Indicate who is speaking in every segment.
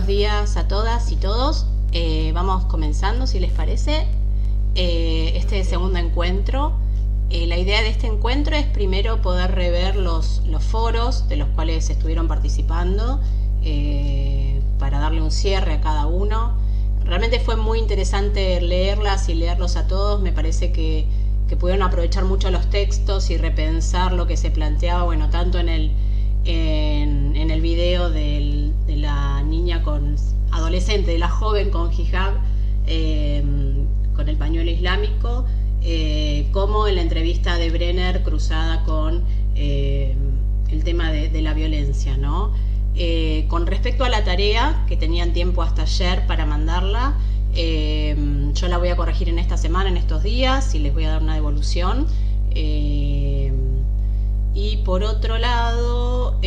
Speaker 1: días a todas y todos. Vamos comenzando, si les parece, este segundo encuentro. La idea de este encuentro es primero poder rever los foros de los cuales estuvieron participando para darle un cierre a cada uno. Realmente fue muy interesante leerlas y leerlos a todos. Me parece que pudieron aprovechar mucho los textos y repensar lo que se planteaba, bueno, tanto en el video de la niña adolescente, de la joven con hijab, con el pañuelo islámico, como en la entrevista de Brenner cruzada con el tema de la violencia, ¿no? Con respecto a la tarea, que tenían tiempo hasta ayer para mandarla, yo la voy a corregir en esta semana, en estos días, y les voy a dar una devolución. Y por otro lado,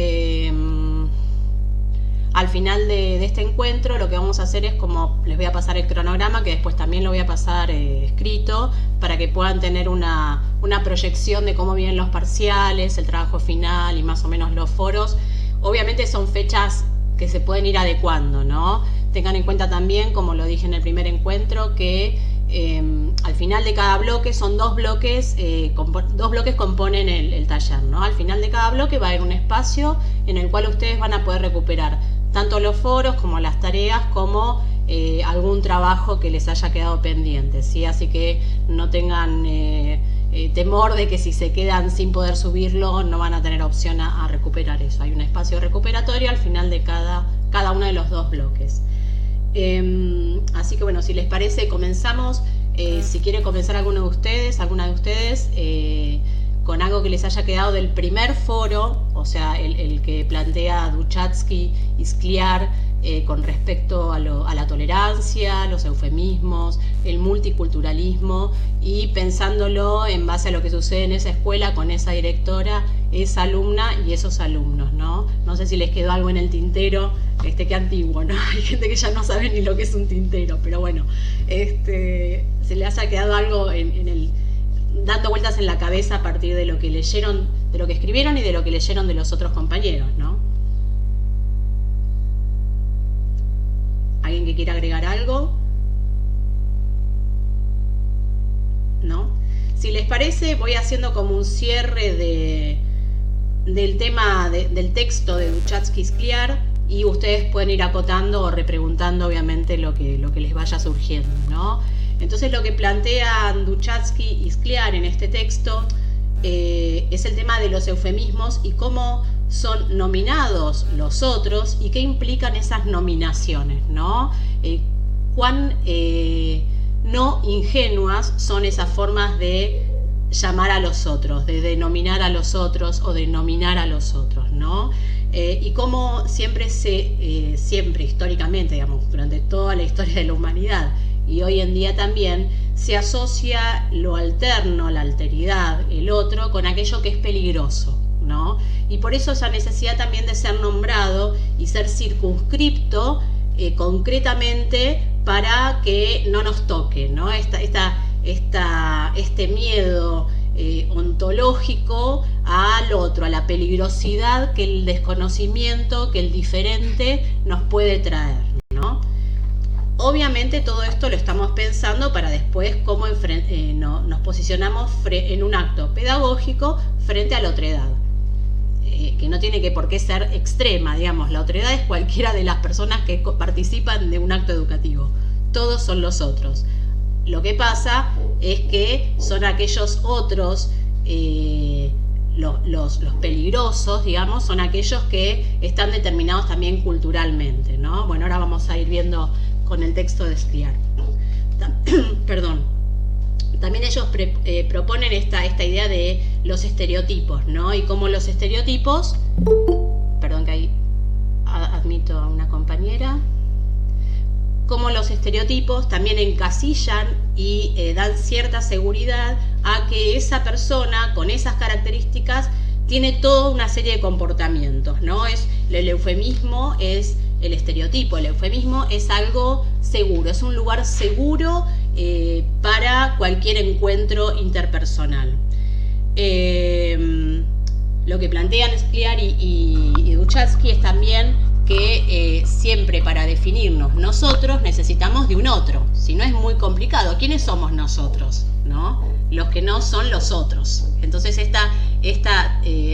Speaker 1: al final de este encuentro lo que vamos a hacer es, como les voy a pasar el cronograma, que después también lo voy a pasar escrito, para que puedan tener una proyección de cómo vienen los parciales, el trabajo final y más o menos los foros. Obviamente son fechas que se pueden ir adecuando, ¿no? Tengan en cuenta también, como lo dije en el primer encuentro, que al final de cada bloque son dos bloques componen el taller, ¿no? Al final de cada bloque va a haber un espacio en el cual ustedes van a poder recuperar tanto los foros como las tareas, como algún trabajo que les haya quedado pendiente, ¿sí? Así que no tengan temor de que si se quedan sin poder subirlo no van a tener opción a recuperar eso. Hay un espacio recuperatorio al final de cada uno de los dos bloques. Así que bueno, si les parece, comenzamos. Si quiere comenzar alguna de ustedes, con algo que les haya quedado del primer foro, o sea, el que plantea Duchatsky y Skliar, con respecto a la tolerancia, los eufemismos, el multiculturalismo, y pensándolo en base a lo que sucede en esa escuela con esa directora, esa alumna y esos alumnos, ¿no? No sé si les quedó algo en el tintero, qué antiguo, ¿no? Hay gente que ya no sabe ni lo que es un tintero, pero bueno, se les haya quedado algo dando vueltas en la cabeza a partir de lo que leyeron, de lo que escribieron y de lo que leyeron de los otros compañeros, ¿no? ¿Alguien que quiera agregar algo? ¿No? Si les parece, voy haciendo como un cierre del tema del texto de Duchatsky y Skliar, y ustedes pueden ir acotando o repreguntando, obviamente, lo que les vaya surgiendo, ¿no? Entonces, lo que plantean Duchatsky y Skliar en este texto es el tema de los eufemismos y cómo son nominados los otros y qué implican esas nominaciones, ¿no? Cuán no ingenuas son esas formas de llamar a los otros, de denominar a los otros o de nominar a los otros, ¿no? Y cómo siempre históricamente, digamos, durante toda la historia de la humanidad y hoy en día también, se asocia lo alterno, la alteridad, el otro, con aquello que es peligroso, ¿no? Y por eso esa necesidad también de ser nombrado y ser circunscripto concretamente para que no nos toque, ¿no? Este miedo ontológico al otro, a la peligrosidad que el desconocimiento, que el diferente nos puede traer, ¿no? Obviamente todo esto lo estamos pensando para después cómo nos posicionamos en un acto pedagógico frente a la otredad, que no tiene por qué ser extrema, digamos. La otredad es cualquiera de las personas que participan de un acto educativo. Todos son los otros. Lo que pasa es que son aquellos otros, los peligrosos, digamos, son aquellos que están determinados también culturalmente, ¿no? Bueno, ahora vamos a ir viendo con el texto de Skliar. Perdón. También ellos proponen esta idea de los estereotipos, ¿no? Y cómo los estereotipos, perdón que ahí admito a una compañera, cómo los estereotipos también encasillan y dan cierta seguridad a que esa persona con esas características tiene toda una serie de comportamientos, ¿no? El eufemismo es el estereotipo, el eufemismo es algo seguro, es un lugar seguro para cualquier encuentro interpersonal. Lo que plantean Skliar y Duchatsky es también que siempre para definirnos nosotros necesitamos de un otro, si no es muy complicado. ¿Quiénes somos nosotros? ¿No? Los que no son los otros. Entonces esta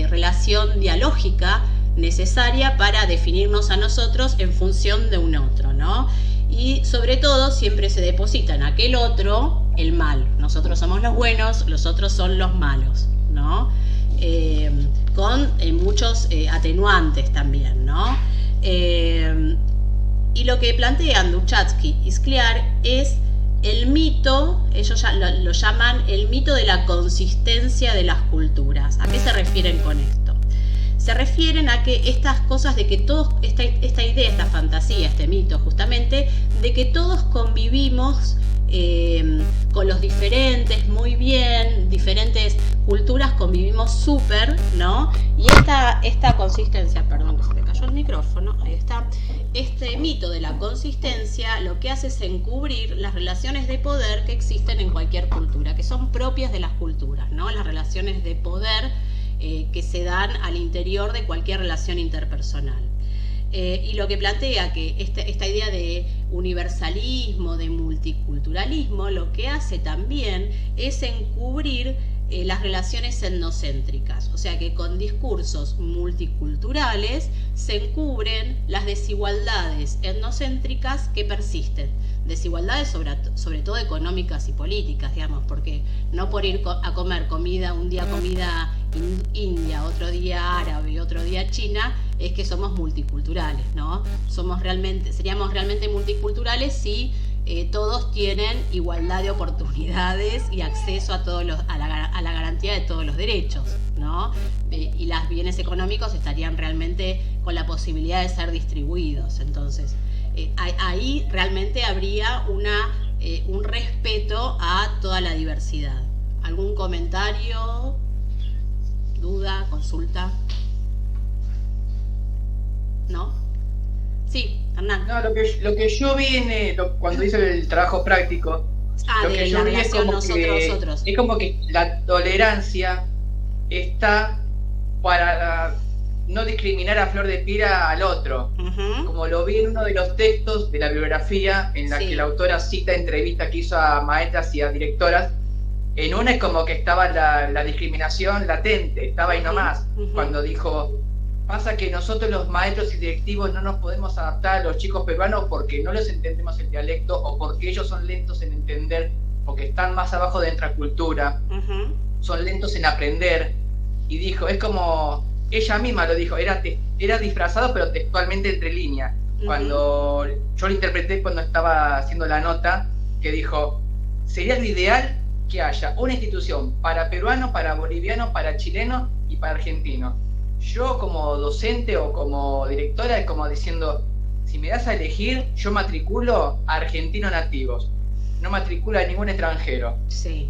Speaker 1: relación dialógica necesaria para definirnos a nosotros en función de un otro, ¿no? Y sobre todo siempre se deposita en aquel otro el mal. Nosotros somos los buenos, los otros son los malos, ¿no? Con muchos atenuantes también, ¿no? Y lo que plantean Duchatsky y Skliar es el mito, ellos ya lo llaman el mito de la consistencia de las culturas. ¿A qué se refieren con esto? Se refieren a que estas cosas de que todos, esta idea, esta fantasía, este mito justamente, de que todos convivimos con los diferentes muy bien, diferentes culturas convivimos súper, ¿no? Y esta consistencia, perdón que se me cayó el micrófono, ahí está, este mito de la consistencia lo que hace es encubrir las relaciones de poder que existen en cualquier cultura, que son propias de las culturas, ¿no? Las relaciones de poder que se dan al interior de cualquier relación interpersonal. Y lo que plantea que esta idea de universalismo, de multiculturalismo, lo que hace también es encubrir las relaciones etnocéntricas, o sea que con discursos multiculturales se encubren las desigualdades etnocéntricas que persisten, desigualdades sobre todo económicas y políticas, digamos, porque no por ir a comer comida, un día comida india, otro día árabe y otro día china, es que somos multiculturales, ¿no? Seríamos realmente multiculturales si todos tienen igualdad de oportunidades y acceso a la garantía de todos los derechos, ¿no? Y los bienes económicos estarían realmente con la posibilidad de ser distribuidos. Entonces, ahí realmente habría un respeto a toda la diversidad. ¿Algún comentario, duda, consulta? ¿No? Sí, Hernán.
Speaker 2: No, lo que yo vi cuando hice el trabajo práctico, lo que yo vi es como que la tolerancia está para no discriminar a flor de pira al otro. Uh-huh. Como lo vi en uno de los textos de la bibliografía en la que la autora cita entrevistas que hizo a maestras y a directoras. En una es como que estaba la discriminación latente, estaba ahí nomás, cuando dijo: pasa que nosotros los maestros y directivos no nos podemos adaptar a los chicos peruanos porque no les entendemos el dialecto o porque ellos son lentos en entender, porque están más abajo de nuestra cultura, son lentos en aprender. Y dijo, es como, ella misma lo dijo, era disfrazado pero textualmente entre líneas. Cuando yo lo interpreté cuando estaba haciendo la nota, que dijo, sería lo ideal que haya una institución para peruano, para boliviano, para chileno y para argentino. Yo como docente o como directora es como diciendo, si me das a elegir, yo matriculo a argentinos nativos, no matriculo a ningún extranjero.
Speaker 1: Sí,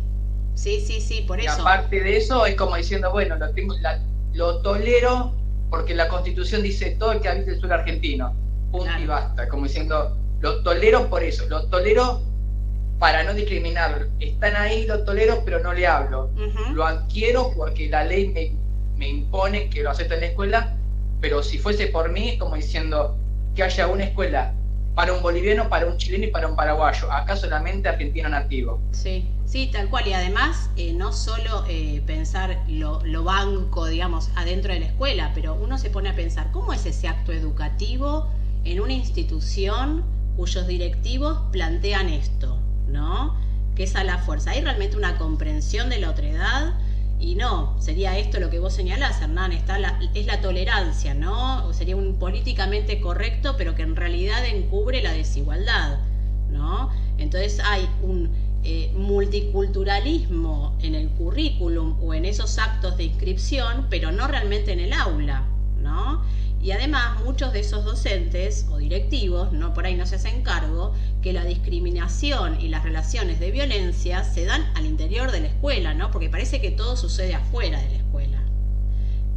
Speaker 1: por eso.
Speaker 2: Y aparte de eso es como diciendo, bueno, lo tolero porque la Constitución dice todo el que habite el suelo argentino, punto, claro. Y basta, como diciendo, lo tolero por eso, lo tolero para no discriminar. Están ahí, lo tolero, pero no le hablo. Lo adquiero porque la ley me impone que lo acepte en la escuela, pero si fuese por mí, como diciendo que haya una escuela para un boliviano, para un chileno y para un paraguayo, acá solamente argentino nativo.
Speaker 1: Sí, tal cual, y además no solo pensar lo banco, digamos, adentro de la escuela, pero uno se pone a pensar, ¿cómo es ese acto educativo en una institución cuyos directivos plantean esto, ¿no? Que es a la fuerza. ¿Hay realmente una comprensión de la otredad? Y no, sería esto lo que vos señalás, Hernán, es la tolerancia, ¿no? O sería un políticamente correcto, pero que en realidad encubre la desigualdad, ¿no? Entonces hay un multiculturalismo en el currículum o en esos actos de inscripción, pero no realmente en el aula, ¿no? Y además muchos de esos docentes o directivos, no, por ahí no se hacen cargo, que la discriminación y las relaciones de violencia se dan al interior de la escuela, ¿no? Porque parece que todo sucede afuera de la escuela.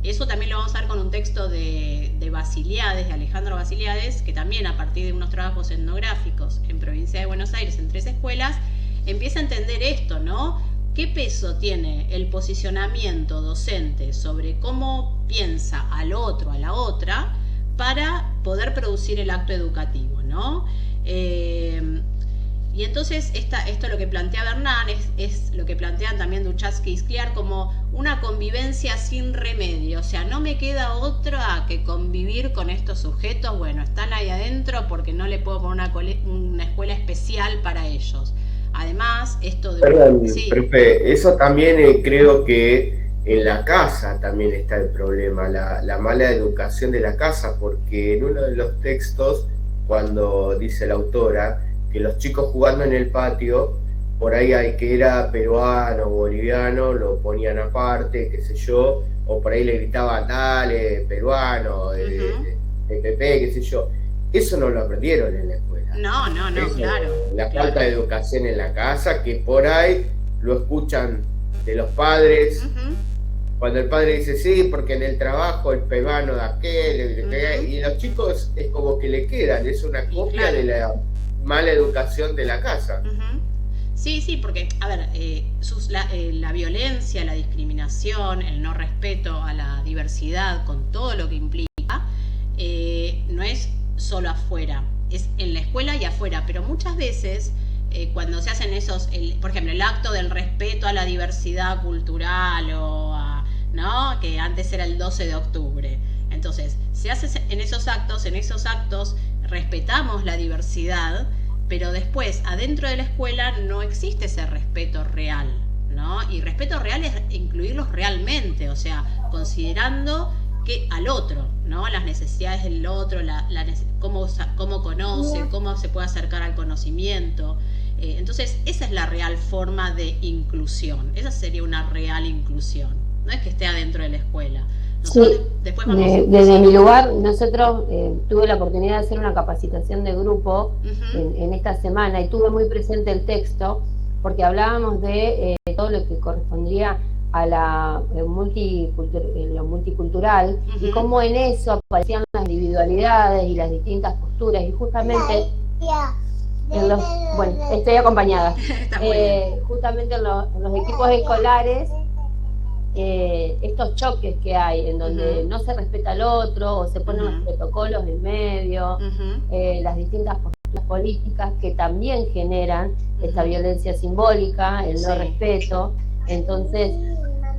Speaker 1: Eso también lo vamos a ver con un texto de Basiliades, de Alejandro Basiliades, que también a partir de unos trabajos etnográficos en Provincia de Buenos Aires en 3 escuelas, empieza a entender esto, ¿no? ¿Qué peso tiene el posicionamiento docente sobre cómo piensa al otro, a la otra, para poder producir el acto educativo, ¿no? Y entonces esto lo que plantea Bernán es lo que plantean también Duchatzky y Scliar como una convivencia sin remedio. O sea, no me queda otra que convivir con estos sujetos. Bueno, están ahí adentro porque no le puedo poner una escuela especial para ellos. Además, esto de...
Speaker 3: Perdón, sí. Profe, eso también creo que en la casa también está el problema, la mala educación de la casa, porque en uno de los textos, cuando dice la autora que los chicos jugando en el patio, por ahí hay que era peruano o boliviano, lo ponían aparte, qué sé yo, o por ahí le gritaban, dale, peruano, de Pepe, qué sé yo. Eso no lo aprendieron en la escuela.
Speaker 1: No, eso, claro.
Speaker 3: La falta de educación en la casa, que por ahí lo escuchan de los padres, cuando el padre dice sí, porque en el trabajo el peruano de aquel, y los chicos es como que le quedan, es una copia de la mala educación de la casa.
Speaker 1: Sí, porque, a ver, la violencia, la discriminación, el no respeto a la diversidad, con todo lo que implica, no es solo afuera, es en la escuela y afuera, pero muchas veces cuando se hacen por ejemplo, el acto del respeto a la diversidad cultural ¿no? Que antes era el 12 de octubre. Entonces, se hace en esos actos respetamos la diversidad, pero después, adentro de la escuela, no existe ese respeto real, ¿no? Y respeto real es incluirlos realmente, o sea, considerando que al otro, ¿no? Las necesidades del otro, cómo conoce, cómo se puede acercar al conocimiento. Entonces, esa es la real forma de inclusión. Esa sería una real inclusión. No es que esté adentro de la escuela. Nosotros,
Speaker 4: sí, desde mi lugar, nosotros tuve la oportunidad de hacer una capacitación de grupo en esta semana y tuve muy presente el texto porque hablábamos de todo lo que correspondía a lo multicultural y cómo en eso aparecían las individualidades y las distintas posturas y justamente estoy acompañada justamente en los equipos escolares estos choques que hay en donde no se respeta al otro o se ponen los protocolos en medio, las distintas posturas políticas que también generan esta violencia simbólica, el no respeto. Entonces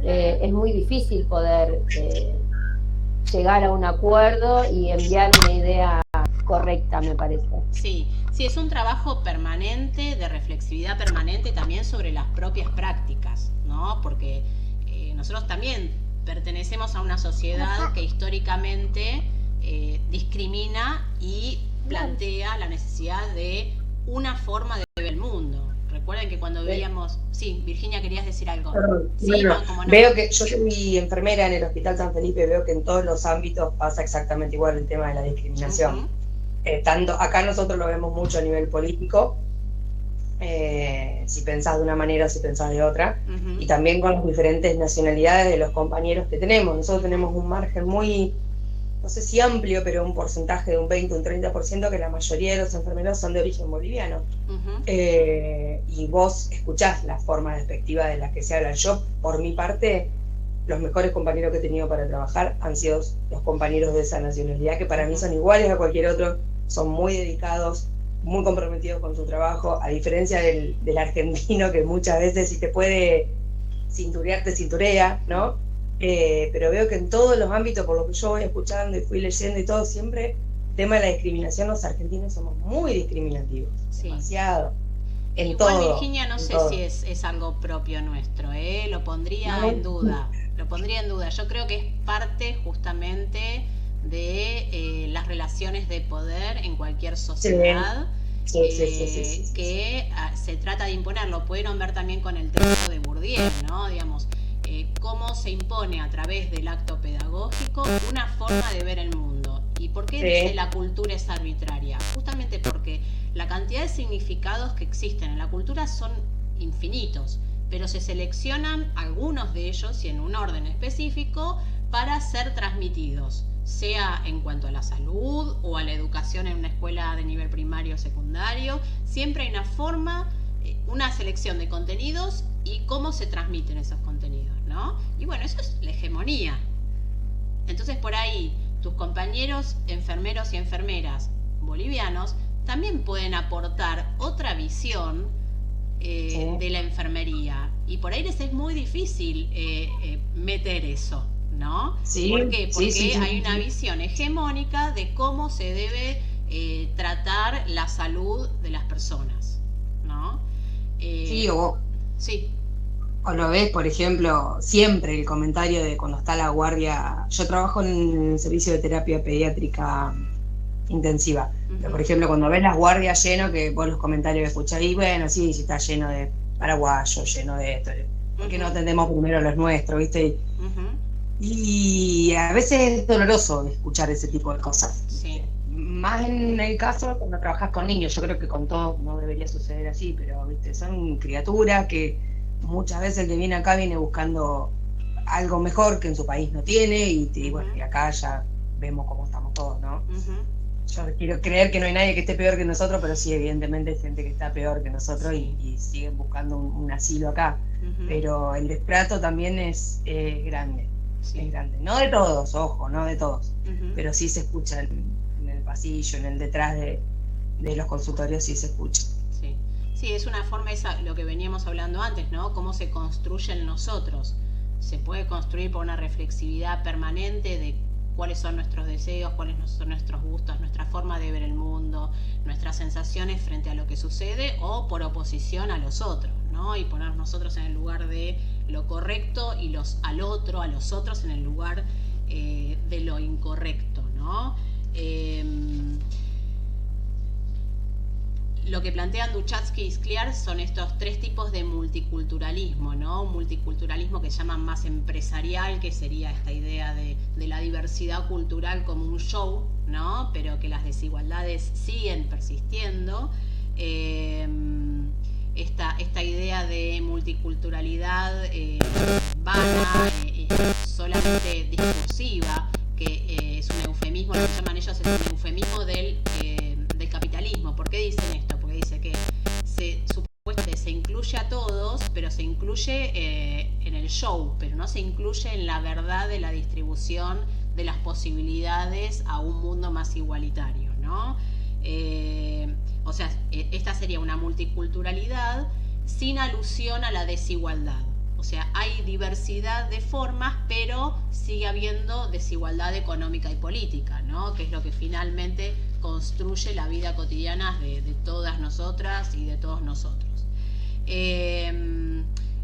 Speaker 4: es muy difícil poder llegar a un acuerdo y enviar una idea correcta, me parece.
Speaker 1: Sí, es un trabajo permanente, de reflexividad permanente también sobre las propias prácticas, ¿no? Porque nosotros también pertenecemos a una sociedad que históricamente discrimina y plantea la necesidad de una forma de ver el mundo. Recuerden que cuando veíamos... Sí, Virginia, querías decir algo.
Speaker 5: Sí, bueno, no. Veo que yo soy enfermera en el Hospital San Felipe, veo que en todos los ámbitos pasa exactamente igual el tema de la discriminación. Tanto acá nosotros lo vemos mucho a nivel político, si pensás de una manera o si pensás de otra, y también con las diferentes nacionalidades de los compañeros que tenemos. Nosotros tenemos un margen muy, no sé si amplio, pero un porcentaje de un 20, un 30%, que la mayoría de los enfermeros son de origen boliviano. Y vos escuchás la forma despectiva de la que se habla. Yo, por mi parte, los mejores compañeros que he tenido para trabajar han sido los compañeros de esa nacionalidad, que para mí son iguales a cualquier otro, son muy dedicados, muy comprometidos con su trabajo, a diferencia del argentino, que muchas veces si te puede cinturear, te cinturea, ¿no? Pero veo que en todos los ámbitos, por lo que yo voy escuchando y fui leyendo y todo, siempre el tema de la discriminación, los argentinos somos muy discriminativos, demasiado.
Speaker 1: Igual, Virginia, no sé si es algo propio nuestro, lo pondría en duda. Yo creo que es parte justamente de las relaciones de poder en cualquier sociedad que se trata de imponer. Lo pudieron ver también con el texto de Bourdieu, ¿no? Digamos, cómo se impone a través del acto pedagógico una forma de ver el mundo. ¿Y por qué dice la cultura es arbitraria? Justamente porque la cantidad de significados que existen en la cultura son infinitos, pero se seleccionan algunos de ellos y en un orden específico para ser transmitidos, sea en cuanto a la salud o a la educación en una escuela de nivel primario o secundario. Siempre hay una forma, una selección de contenidos y cómo se transmiten esos contenidos, ¿no? Y bueno, eso es la hegemonía. Entonces, por ahí, tus compañeros enfermeros y enfermeras bolivianos también pueden aportar otra visión de la enfermería, y por ahí les es muy difícil meter eso, ¿no?
Speaker 5: Sí,
Speaker 1: ¿por qué? Porque
Speaker 5: sí,
Speaker 1: hay una visión hegemónica de cómo se debe tratar la salud de las personas, ¿no?
Speaker 5: Sí,
Speaker 1: sí.
Speaker 5: O lo ves, por ejemplo, siempre el comentario de cuando está la guardia. Yo trabajo en el servicio de terapia pediátrica intensiva. Pero, por ejemplo, cuando ves las guardias lleno, que vos los comentarios que escuchás, y bueno, sí, está lleno de paraguayos, lleno de esto. ¿Por qué no atendemos primero a los nuestros, viste? Y a veces es doloroso escuchar ese tipo de cosas.
Speaker 1: Sí.
Speaker 5: Más en el caso cuando trabajas con niños. Yo creo que con todos no debería suceder así, pero viste, son criaturas que muchas veces el que viene acá viene buscando algo mejor que en su país no tiene, y bueno, y acá ya vemos cómo estamos todos, ¿no? Yo quiero creer que no hay nadie que esté peor que nosotros, pero sí, evidentemente hay gente que está peor que nosotros, y siguen buscando un asilo acá. Pero el destrato también es grande, es grande. No de todos, ojo, no de todos, pero sí se escucha en el pasillo, en el detrás de los consultorios, sí se escucha.
Speaker 1: Sí, es una forma, esa, lo que veníamos hablando antes, ¿no? Cómo se construye en nosotros. Se puede construir por una reflexividad permanente de cuáles son nuestros deseos, cuáles son nuestros gustos, nuestra forma de ver el mundo, nuestras sensaciones frente a lo que sucede, o por oposición a los otros, ¿no? Y poner nosotros en el lugar de lo correcto y a los otros en el lugar de lo incorrecto, ¿no? Lo que plantean Duchatsky y Scliar son estos tres tipos de multiculturalismo, ¿no? Un multiculturalismo que llaman más empresarial, que sería esta idea de la diversidad cultural como un show, ¿no? Pero que las desigualdades siguen persistiendo. Esta idea de multiculturalidad vana, solamente discursiva, que es un eufemismo, lo que llaman ellos es un eufemismo del capitalismo. ¿Por qué dicen esto? Porque dice que supuestamente se incluye a todos, pero se incluye en el show, pero no se incluye en la verdad de la distribución de las posibilidades a un mundo más igualitario, ¿no? O sea, esta sería una multiculturalidad sin alusión a la desigualdad. O sea, hay diversidad de formas, pero sigue habiendo desigualdad económica y política, ¿no? Que es lo que finalmente construye la vida cotidiana de todas nosotras y de todos nosotros.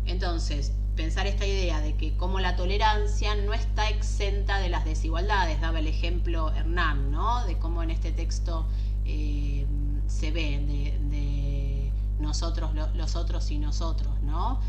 Speaker 1: Entonces, pensar esta idea de que como la tolerancia no está exenta de las desigualdades. Daba el ejemplo Hernán, ¿no? De cómo en este texto se ve de nosotros, los otros y nosotros, ¿no?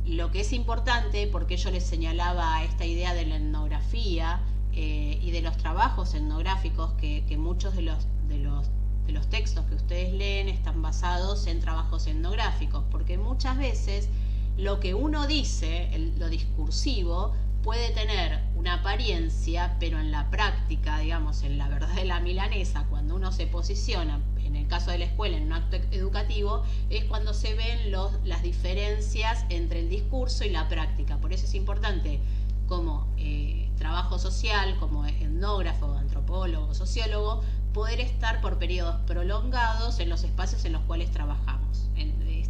Speaker 1: Lo que es importante, porque yo les señalaba esta idea de la etnografía y de los trabajos etnográficos, que muchos de los textos que ustedes leen están basados en trabajos etnográficos, porque muchas veces lo que uno dice, lo discursivo, puede tener una apariencia, pero en la práctica, digamos, en la verdad de la milanesa, cuando uno se posiciona, en el caso de la escuela, en un acto educativo, es cuando se ven las diferencias entre el discurso y la práctica. Por eso es importante, como trabajo social, como etnógrafo, antropólogo, sociólogo, poder estar por periodos prolongados en los espacios en los cuales trabajamos,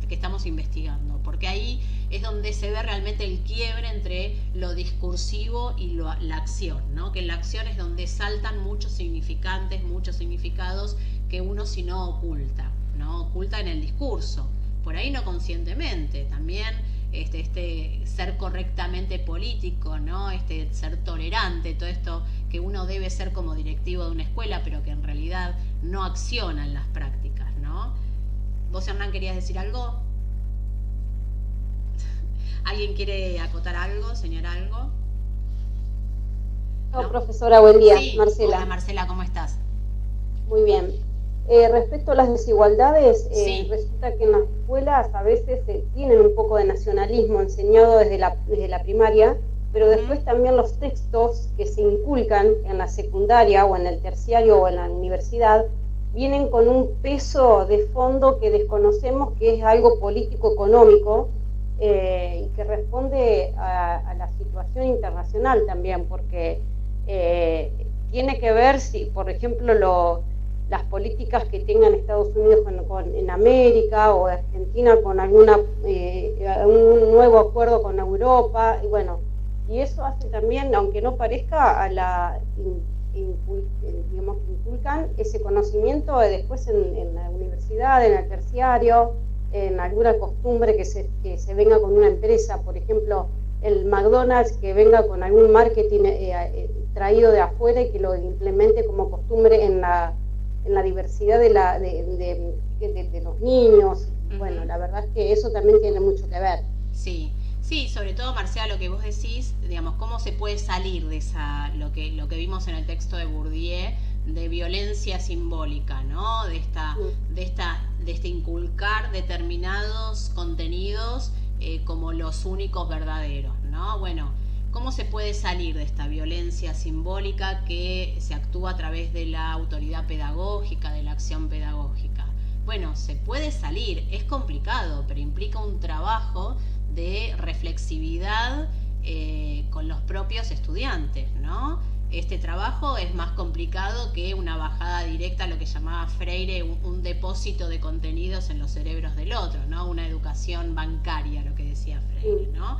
Speaker 1: que estamos investigando, porque ahí es donde se ve realmente el quiebre entre lo discursivo y la acción, ¿no? Que en la acción es donde saltan muchos significantes, muchos significados que uno si no oculta, ¿no? Oculta en el discurso, por ahí no conscientemente, también este ser correctamente político, ¿no? Ser tolerante, todo esto que uno debe ser como directivo de una escuela, pero que en realidad no acciona en las prácticas, ¿no? ¿Vos, Hernán, querías decir algo? ¿Alguien quiere acotar algo, señalar algo?
Speaker 6: No, profesora, buen día.
Speaker 1: Sí.
Speaker 6: Marcela.
Speaker 1: Hola, Marcela, ¿cómo estás?
Speaker 6: Muy bien. Respecto a las desigualdades,
Speaker 1: sí.
Speaker 6: Resulta que en las escuelas a veces tienen un poco de nacionalismo enseñado desde la primaria, pero después también los textos que se inculcan en la secundaria o en el terciario o en la universidad vienen con un peso de fondo que desconocemos, que es algo político-económico, y que responde a la situación internacional también, porque tiene que ver si, por ejemplo, las políticas que tengan Estados Unidos en América o Argentina con algún nuevo acuerdo con Europa, y bueno, y eso hace también, aunque no parezca, digamos, que inculcan ese conocimiento después en la universidad, en el terciario, en alguna costumbre que se venga con una empresa, por ejemplo, el McDonald's que venga con algún marketing traído de afuera y que lo implemente como costumbre en la diversidad de los niños. Bueno, la verdad es que eso también tiene mucho que ver.
Speaker 1: Sí. Sí, sobre todo, Marcela, lo que vos decís, digamos, cómo se puede salir de lo que vimos en el texto de Bourdieu, de violencia simbólica, ¿no? De este inculcar determinados contenidos como los únicos verdaderos, ¿no? Bueno, ¿cómo se puede salir de esta violencia simbólica que se actúa a través de la autoridad pedagógica, de la acción pedagógica? Bueno, se puede salir, es complicado, pero implica un trabajo de reflexividad con los propios estudiantes, ¿no? Este trabajo es más complicado que una bajada directa a lo que llamaba Freire, un depósito de contenidos en los cerebros del otro, ¿no? Una educación bancaria, lo que decía Freire, ¿no?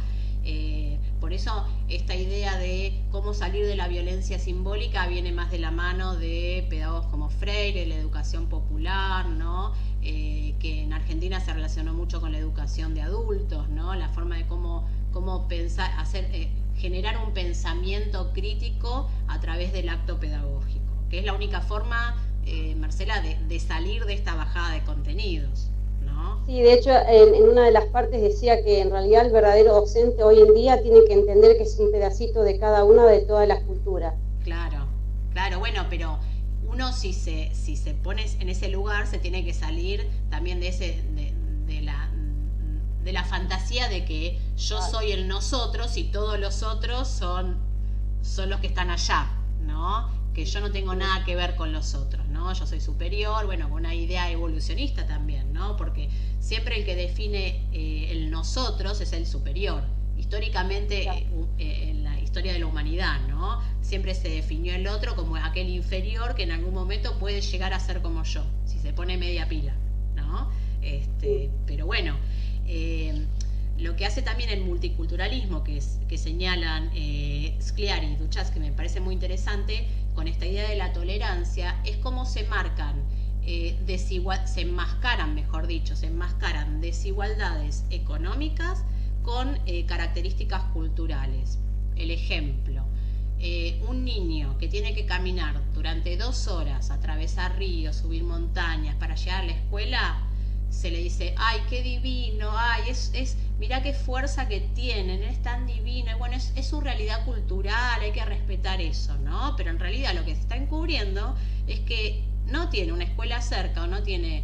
Speaker 1: Por eso esta idea de cómo salir de la violencia simbólica viene más de la mano de pedagogos como Freire, la educación popular, ¿no? Que en Argentina se relacionó mucho con la educación de adultos, ¿no? La forma de cómo pensar, generar un pensamiento crítico a través del acto pedagógico, que es la única forma, Marcela, de salir de esta bajada de contenidos, ¿no?
Speaker 6: Sí, de hecho, en una de las partes decía que en realidad el verdadero docente hoy en día tiene que entender que es un pedacito de cada una de todas las culturas.
Speaker 1: Claro, bueno, pero uno si se pone en ese lugar se tiene que salir también de la fantasía de que yo soy el nosotros y todos los otros son los que están allá, ¿no? Que yo no tengo nada que ver con los otros, ¿no? Yo soy superior, bueno, una idea evolucionista también, ¿no? Porque siempre el que define el nosotros es el superior. Históricamente, en la historia de la humanidad, ¿no? Siempre se definió el otro como aquel inferior que en algún momento puede llegar a ser como yo, si se pone media pila, ¿no? Pero bueno, lo que hace también el multiculturalismo, que señalan Scliar y Duchas, que me parece muy interesante, con esta idea de la tolerancia, es cómo se enmascaran desigualdades económicas con características culturales. El ejemplo, un niño que tiene que caminar durante 2 horas, atravesar ríos, subir montañas para llegar a la escuela, se le dice, ay, qué divino, ay, mirá qué fuerza que tienen, es tan divino, y bueno, es su realidad cultural, hay que respetar eso, ¿no? Pero en realidad lo que se está encubriendo es que no tiene una escuela cerca, o no tiene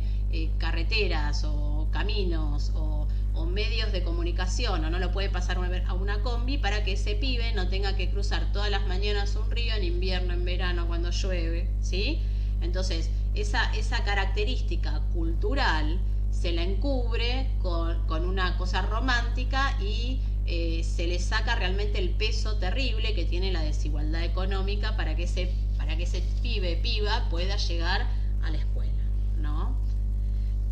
Speaker 1: carreteras, o caminos, o medios de comunicación, o no lo puede pasar a una combi para que ese pibe no tenga que cruzar todas las mañanas un río en invierno, en verano, cuando llueve, ¿sí? Entonces, esa característica cultural se la encubre con una cosa romántica y se le saca realmente el peso terrible que tiene la desigualdad económica para que ese piba pueda llegar a la escuela, ¿no?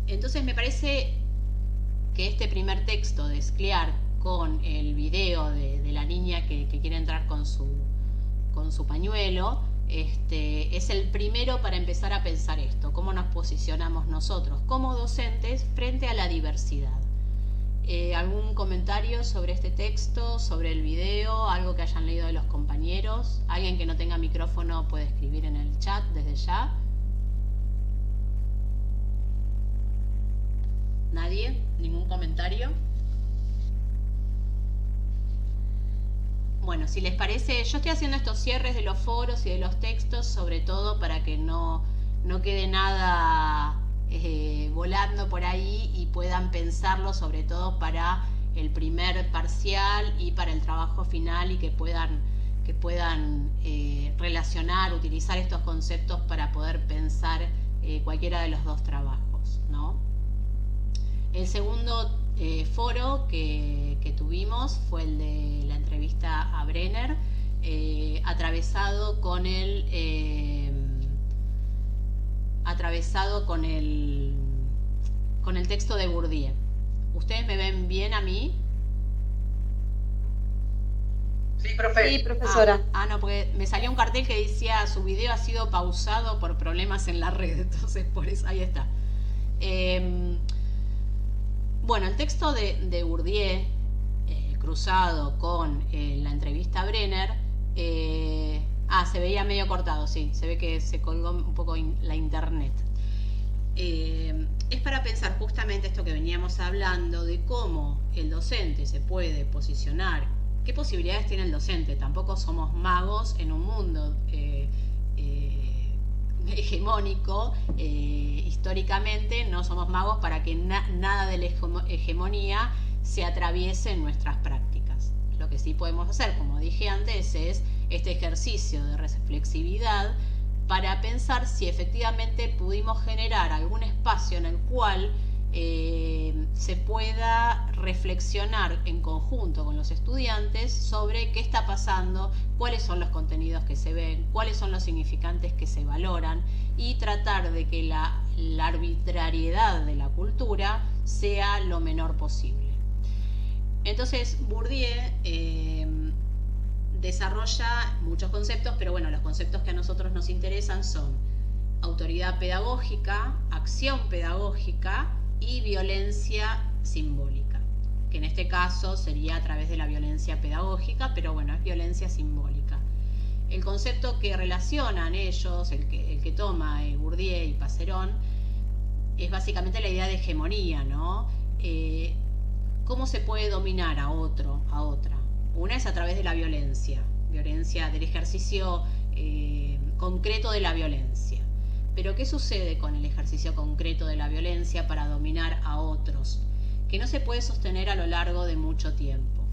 Speaker 1: Entonces me parece que este primer texto de Scliar con el video de la niña que quiere entrar con su pañuelo, es el primero para empezar a pensar esto, cómo nos posicionamos nosotros como docentes frente a la diversidad. ¿Algún comentario sobre este texto, sobre el video, algo que hayan leído de los compañeros? Alguien que no tenga micrófono puede escribir en el chat desde ya. ¿Nadie? ¿Ningún comentario? Bueno, si les parece, yo estoy haciendo estos cierres de los foros y de los textos, sobre todo para que no quede nada volando por ahí y puedan pensarlo, sobre todo para el primer parcial y para el trabajo final, y que puedan relacionar, utilizar estos conceptos para poder pensar cualquiera de los dos trabajos, ¿no? El segundo foro que tuvimos fue el de la entrevista a Brenner, atravesado con el texto de Bourdieu. ¿Ustedes me ven bien a mí?
Speaker 2: Sí, profe.
Speaker 6: Sí, profesora.
Speaker 1: No, porque me salió un cartel que decía su video ha sido pausado por problemas en la red, entonces por eso, ahí está. Bueno, el texto de Bourdieu, cruzado con la entrevista a Brenner, se veía medio cortado, sí, se ve que se colgó un poco la internet. Es para pensar justamente esto que veníamos hablando de cómo el docente se puede posicionar, qué posibilidades tiene el docente. Tampoco somos magos en un mundo hegemónico, históricamente no somos magos para que nada de la hegemonía se atraviese en nuestras prácticas. Lo que sí podemos hacer, como dije antes, es este ejercicio de reflexividad para pensar si efectivamente pudimos generar algún espacio en el cual se pueda reflexionar en conjunto con los estudiantes sobre qué está pasando, cuáles son los contenidos que se ven, cuáles son los significantes que se valoran, y tratar de que la arbitrariedad de la cultura sea lo menor posible. Entonces Bourdieu desarrolla muchos conceptos, pero bueno, los conceptos que a nosotros nos interesan son autoridad pedagógica, acción pedagógica y violencia simbólica, que en este caso sería a través de la violencia pedagógica, pero bueno, es violencia simbólica. El concepto que relacionan ellos, el que toma Bourdieu y Passerón, es básicamente la idea de hegemonía, ¿no? ¿Cómo se puede dominar a otro, a otra? Una es a través de la violencia del ejercicio concreto de la violencia. Pero ¿qué sucede con el ejercicio concreto de la violencia para dominar a otros? Que no se puede sostener a lo largo de mucho tiempo.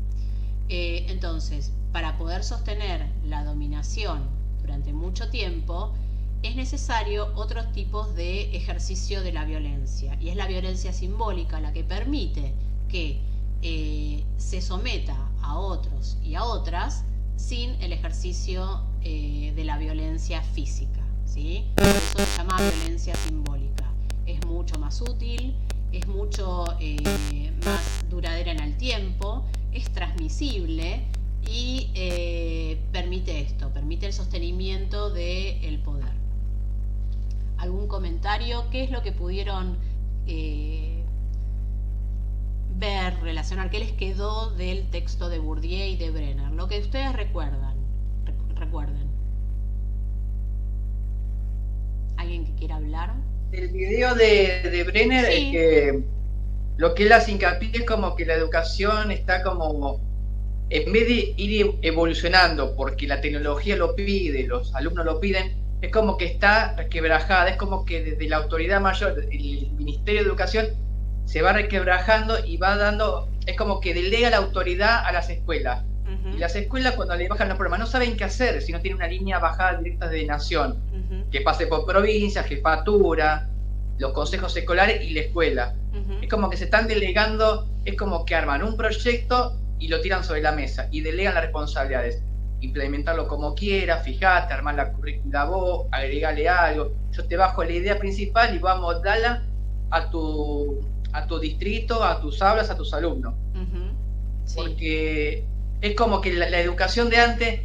Speaker 1: Entonces, para poder sostener la dominación durante mucho tiempo, es necesario otros tipos de ejercicio de la violencia. Y es la violencia simbólica la que permite que se someta a otros y a otras sin el ejercicio de la violencia física, ¿sí? Por eso se llama violencia simbólica. Es mucho más útil, es mucho más duradera en el tiempo, es transmisible y permite el sostenimiento del poder. ¿Algún comentario? ¿Qué es lo que pudieron ver, relacionar? ¿Qué les quedó del texto de Bourdieu y de Brenner? Lo que ustedes recuerden. ¿Alguien que quiera hablar?
Speaker 2: El video de Brenner, sí. Es que lo que él hace hincapié es como que la educación está como, en vez de ir evolucionando porque la tecnología lo pide, los alumnos lo piden, es como que está resquebrajada, es como que desde la autoridad mayor, el Ministerio de Educación, se va requebrajando y va dando, es como que delega la autoridad a las escuelas. Y las escuelas, cuando le bajan los problemas, no saben qué hacer si no tienen una línea bajada directa de nación, que pase por provincia, jefatura, los consejos escolares y la escuela. Es como que se están delegando, es como que arman un proyecto y lo tiran sobre la mesa y delegan las responsabilidades. Implementarlo como quieras, fijate, armar la currícula vos, agregale algo. Yo te bajo la idea principal y vamos a darla a tu distrito, a tus aulas, a tus alumnos. Sí. Porque es como que la educación de antes,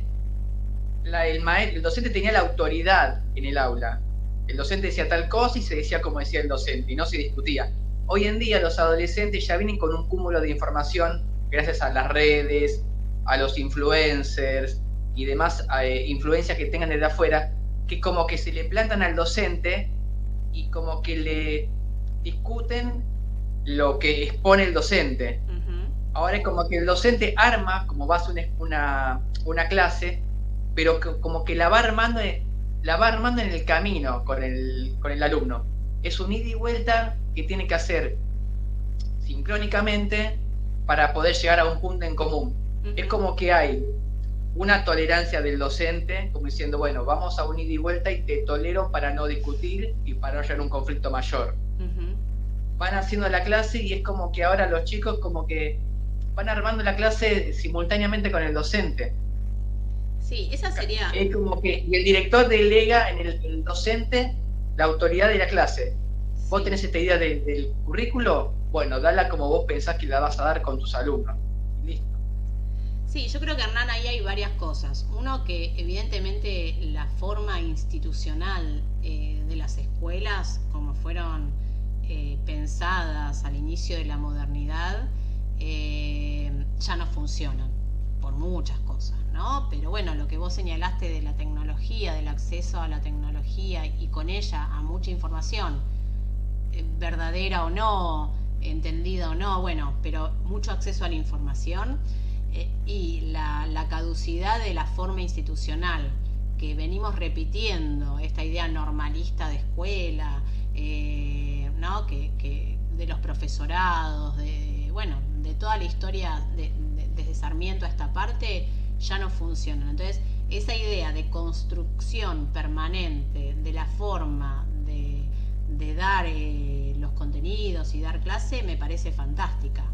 Speaker 2: el docente tenía la autoridad en el aula. El docente decía tal cosa y se decía como decía el docente, y no se discutía. Hoy en día los adolescentes ya vienen con un cúmulo de información gracias a las redes, a los influencers y demás influencias que tengan desde afuera, que como que se le plantan al docente y como que le discuten lo que expone el docente. Ahora es como que el docente arma como base una clase, pero como que la va armando en el camino con el alumno. Es un ida y vuelta que tiene que hacer sincrónicamente para poder llegar a un punto en común. Es como que hay una tolerancia del docente, como diciendo, bueno, vamos a un ida y vuelta y te tolero para no discutir y para no llegar a un conflicto mayor. van haciendo la clase y es como que ahora los chicos como que van armando la clase simultáneamente con el docente.
Speaker 1: Sí, esa sería...
Speaker 2: Es como que y el director delega en el docente la autoridad de la clase. Sí. Vos tenés esta idea del currículo, bueno, dala como vos pensás que la vas a dar con tus alumnos. Y listo.
Speaker 1: Sí, yo creo que, Hernán, ahí hay varias cosas. Uno, que evidentemente la forma institucional de las escuelas, como fueron pensadas al inicio de la modernidad, ya no funcionan por muchas cosas, ¿no? Pero bueno, lo que vos señalaste de la tecnología, del acceso a la tecnología y con ella a mucha información, verdadera o no, entendida o no, bueno, pero mucho acceso a la información, y la caducidad de la forma institucional que venimos repitiendo, esta idea normalista de escuela, ¿no? que de los profesorados, de toda la historia desde Sarmiento a esta parte, ya no funciona. Entonces, esa idea de construcción permanente de la forma de dar los contenidos y dar clase me parece fantástica.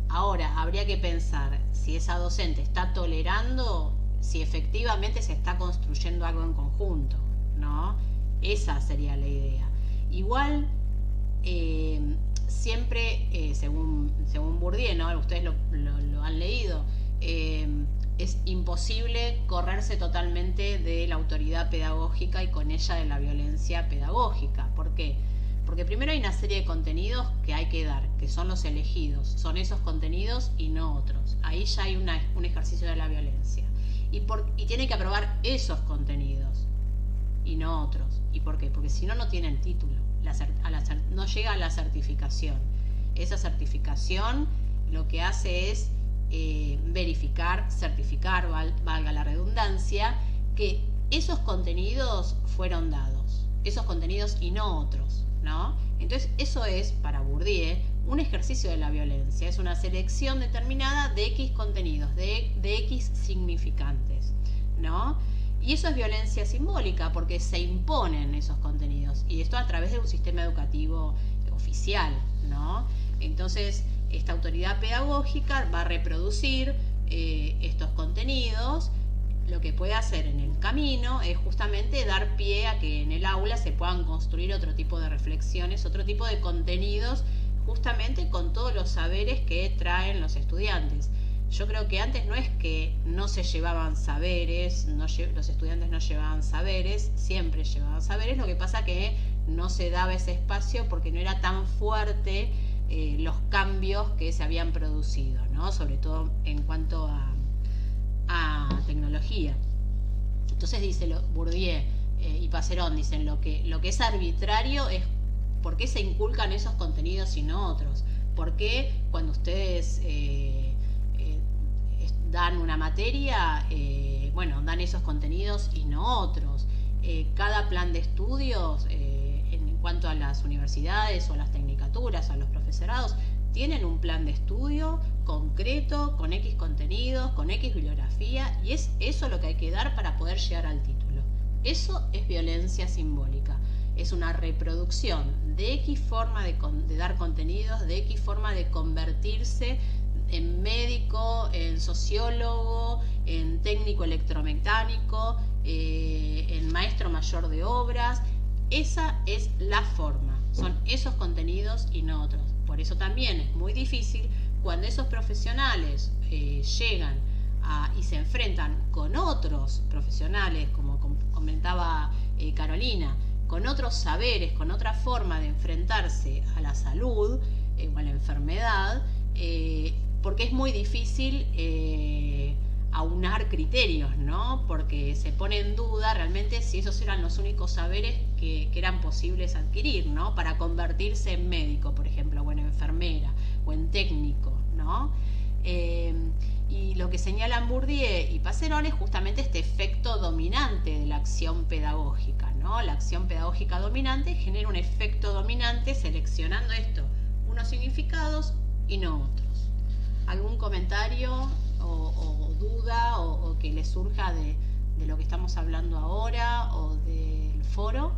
Speaker 1: Ahora, habría que pensar si esa docente está tolerando, si efectivamente se está construyendo algo en conjunto, ¿no? Esa sería la idea. Igual, siempre, según Bourdieu, ¿no? Ustedes lo han leído, es imposible correrse totalmente de la autoridad pedagógica y con ella de la violencia pedagógica. ¿Por qué? Porque primero hay una serie de contenidos que hay que dar, que son los elegidos, son esos contenidos y no otros. Ahí ya hay un ejercicio de la violencia. Y tiene que aprobar esos contenidos y no otros. ¿Y por qué? Porque si no, no tienen título, no llega a la certificación. Esa certificación lo que hace es certificar, valga la redundancia, que esos contenidos fueron dados, esos contenidos y no otros, ¿no? Entonces eso es, para Bourdieu, un ejercicio de la violencia, es una selección determinada de X contenidos, de X significantes, ¿no? Y eso es violencia simbólica porque se imponen esos contenidos, y esto a través de un sistema educativo oficial, ¿no? Entonces, esta autoridad pedagógica va a reproducir estos contenidos. Lo que puede hacer en el camino es justamente dar pie a que en el aula se puedan construir otro tipo de reflexiones, otro tipo de contenidos, justamente con todos los saberes que traen los estudiantes. Yo creo que antes no es que no se llevaban saberes, los estudiantes no llevaban saberes, siempre llevaban saberes, lo que pasa que no se daba ese espacio porque no era tan fuerte los cambios que se habían producido, ¿no? Sobre todo en cuanto a tecnología. Entonces dice Bourdieu y Passerón, dicen lo que es arbitrario es por qué se inculcan esos contenidos y no otros. ¿Por qué cuando ustedes dan una materia, dan esos contenidos y no otros? Cada plan de estudios, en cuanto a las universidades o a las tecnicaturas, a los profesorados, tienen un plan de estudio concreto, con X contenidos, con X bibliografía, y es eso lo que hay que dar para poder llegar al título. Eso es violencia simbólica. Es una reproducción de X forma de dar contenidos, de X forma de convertirse en médico, en sociólogo, en técnico electromecánico, en maestro mayor de obras. Esa es la forma, son esos contenidos y no otros. Por eso también es muy difícil cuando esos profesionales llegan y se enfrentan con otros profesionales, como comentaba Carolina, con otros saberes, con otra forma de enfrentarse a la salud o a la enfermedad, porque es muy difícil aunar criterios, ¿no? Porque se pone en duda realmente si esos eran los únicos saberes que eran posibles adquirir, ¿no? Para convertirse en médico, por ejemplo, o en enfermera, o en técnico, ¿no? Y lo que señalan Bourdieu y Passerón es justamente este efecto dominante de la acción pedagógica, ¿no? La acción pedagógica dominante genera un efecto dominante seleccionando unos significados y no otros. ¿Algún comentario o duda o que les surja de lo que estamos hablando ahora o del foro?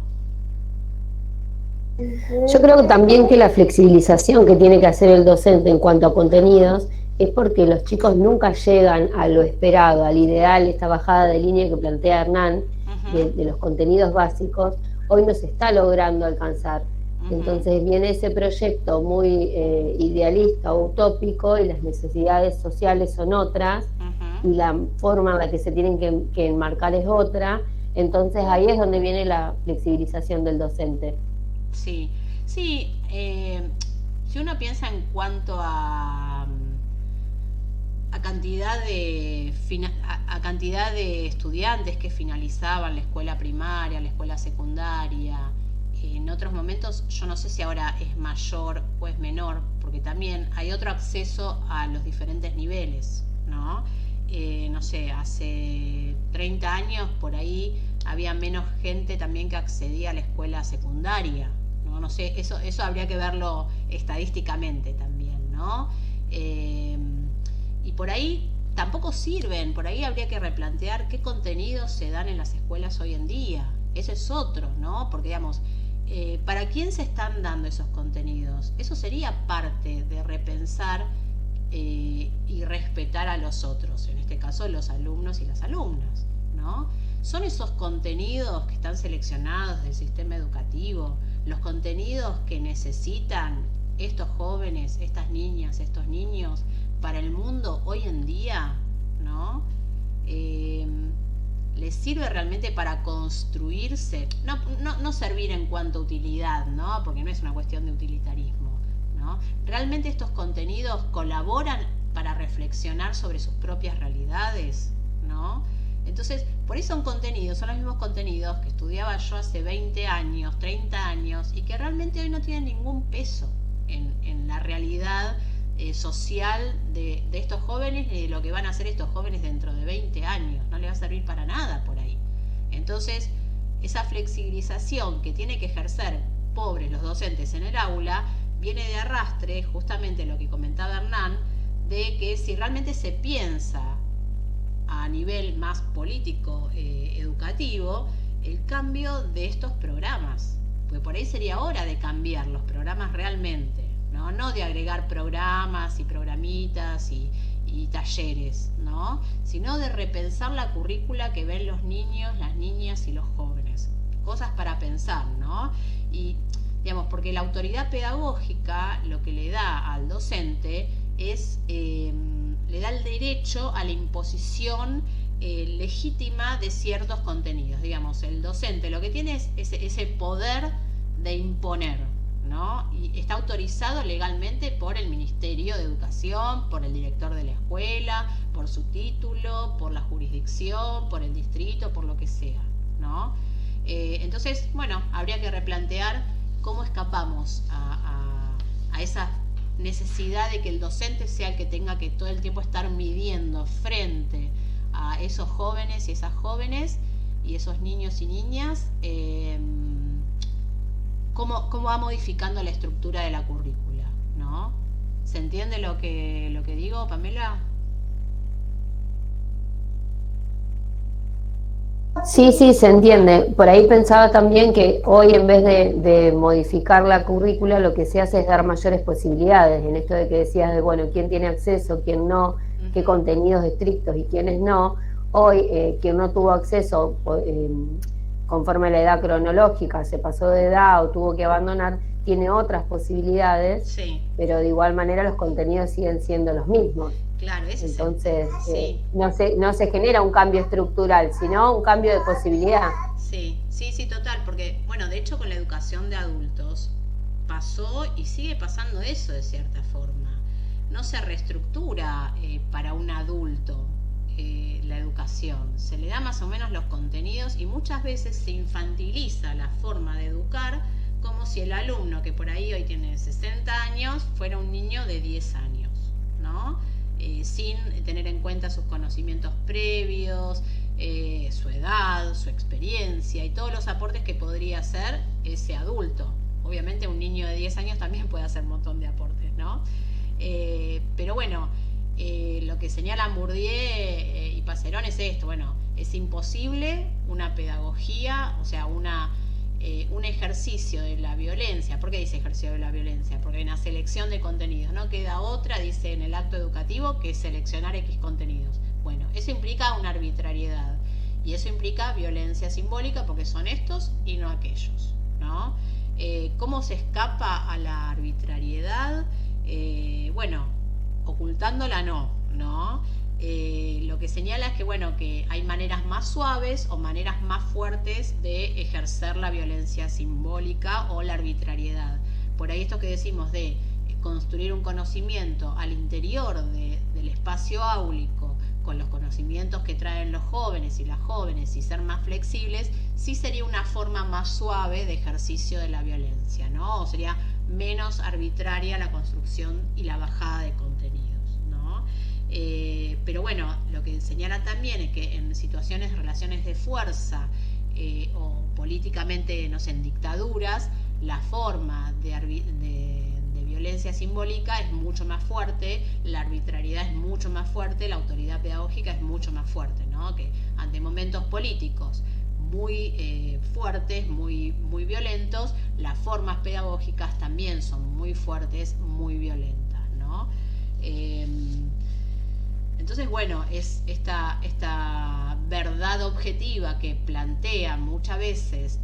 Speaker 4: Yo creo también que la flexibilización que tiene que hacer el docente en cuanto a contenidos es porque los chicos nunca llegan a lo esperado, al ideal, esta bajada de línea que plantea Hernán, de los contenidos básicos, hoy no se está logrando alcanzar. Entonces viene ese proyecto muy idealista, utópico, y las necesidades sociales son otras, y la forma en la que se tienen que enmarcar es otra. Entonces ahí es donde viene la flexibilización del docente.
Speaker 1: Sí, sí. Si uno piensa en cuanto a cantidad de estudiantes que finalizaban la escuela primaria, la escuela secundaria, en otros momentos, yo no sé si ahora es mayor o es menor, porque también hay otro acceso a los diferentes niveles, ¿no? No sé, hace 30 años por ahí había menos gente también que accedía a la escuela secundaria, ¿no? No sé, eso habría que verlo estadísticamente también, ¿no? Y por ahí tampoco sirven, por ahí habría que replantear qué contenidos se dan en las escuelas hoy en día. Ese es otro, ¿no? Porque, digamos, ¿para quién se están dando esos contenidos? Eso sería parte de repensar y respetar a los otros, en este caso los alumnos y las alumnas, ¿no? Son esos contenidos que están seleccionados del sistema educativo, los contenidos que necesitan estos jóvenes, estas niñas, estos niños para el mundo hoy en día, ¿no? ¿Les sirve realmente para construirse? No servir en cuanto a utilidad, ¿no? Porque no es una cuestión de utilitarismo, ¿no? ¿Realmente estos contenidos colaboran para reflexionar sobre sus propias realidades, ¿no? Entonces, por ahí son los mismos contenidos que estudiaba yo hace 20 años, 30 años, y que realmente hoy no tienen ningún peso en la realidad social de estos jóvenes y de lo que van a hacer estos jóvenes dentro de 20 años. No les va a servir para nada por ahí. Entonces, esa flexibilización que tiene que ejercer pobres los docentes en el aula viene de arrastre justamente lo que comentaba Hernán, de que si realmente se piensa a nivel más político, educativo, el cambio de estos programas, porque por ahí sería hora de cambiar los programas realmente, no de agregar programas y programitas y talleres, ¿no? Sino de repensar la currícula que ven los niños, las niñas y los jóvenes. Cosas para pensar, ¿no? Y, digamos, porque la autoridad pedagógica lo que le da al docente es, le da el derecho a la imposición legítima de ciertos contenidos. Digamos, el docente lo que tiene es ese poder de imponer, ¿no? Y está autorizado legalmente por el Ministerio de Educación, por el director de la escuela, por su título, por la jurisdicción, por el distrito, por lo que sea, ¿no? Entonces, bueno, habría que replantear cómo escapamos a esa necesidad de que el docente sea el que tenga que todo el tiempo estar midiendo frente a esos jóvenes y esas jóvenes y esos niños y niñas, cómo va modificando la estructura de la currícula, ¿no? ¿Se entiende lo que digo, Pamela?
Speaker 4: Sí, se entiende. Por ahí pensaba también que hoy, en vez de modificar la currícula, lo que se hace es dar mayores posibilidades, en esto de que decías de, bueno, quién tiene acceso, quién no, qué contenidos estrictos y quiénes no. Hoy, quien no tuvo acceso conforme a la edad cronológica, se pasó de edad o tuvo que abandonar, tiene otras posibilidades, sí, pero de igual manera los contenidos siguen siendo los mismos.
Speaker 1: Claro,
Speaker 4: entonces sí. No se genera un cambio estructural, sino un cambio de posibilidad.
Speaker 1: Sí, total, porque, bueno, de hecho con la educación de adultos pasó y sigue pasando eso de cierta forma. No se reestructura para un adulto la educación, se le da más o menos los contenidos y muchas veces se infantiliza la forma de educar como si el alumno que por ahí hoy tiene 60 años fuera un niño de 10 años, ¿no? Sin tener en cuenta sus conocimientos previos, su edad, su experiencia y todos los aportes que podría hacer ese adulto. Obviamente un niño de 10 años también puede hacer un montón de aportes, ¿no? Pero bueno, lo que señalan Bourdieu y Passerón es esto, bueno, es imposible una pedagogía, o sea, una un ejercicio de la violencia. ¿Por qué dice ejercicio de la violencia? Porque hay una selección de contenidos, no queda otra, dice en el acto educativo, que seleccionar X contenidos. Bueno, eso implica una arbitrariedad y eso implica violencia simbólica, porque son estos y no aquellos, ¿no? ¿Cómo se escapa a la arbitrariedad? Bueno, ocultándola no. Lo que señala es que, bueno, que hay maneras más suaves o maneras más fuertes de ejercer la violencia simbólica o la arbitrariedad. Por ahí esto que decimos de construir un conocimiento al interior del espacio áulico, con los conocimientos que traen los jóvenes y las jóvenes, y ser más flexibles, sí sería una forma más suave de ejercicio de la violencia, ¿no? O sería menos arbitraria la construcción y la bajada de contenidos, ¿no? Pero bueno, lo que señala también es que en situaciones, relaciones de fuerza o políticamente, no sé, en dictaduras, la forma de violencia simbólica es mucho más fuerte, la arbitrariedad es mucho más fuerte, la autoridad pedagógica es mucho más fuerte, ¿no? Que ante momentos políticos muy fuertes, muy violentos, las formas pedagógicas también son muy fuertes, muy violentas, ¿no? Entonces, bueno, es esta verdad objetiva que se plantea muchas veces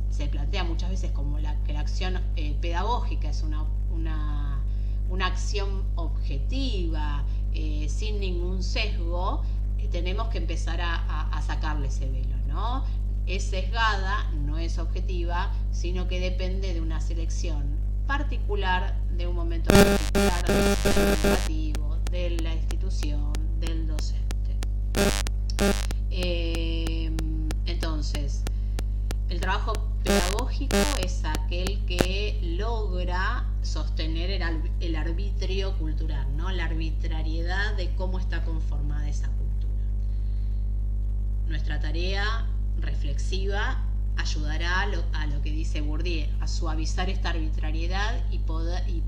Speaker 1: como que la acción pedagógica es una acción objetiva, sin ningún sesgo, tenemos que empezar a sacarle ese velo, ¿no? Es sesgada, no es objetiva, sino que depende de una selección particular, de un momento particular, del sistema educativo, de la institución, del docente. Entonces, el trabajo pedagógico es aquel que logra sostener el arbitrio cultural, ¿no? La arbitrariedad de cómo está conformada esa cultura. Nuestra tarea reflexiva ayudará a lo que dice Bourdieu, a suavizar esta arbitrariedad y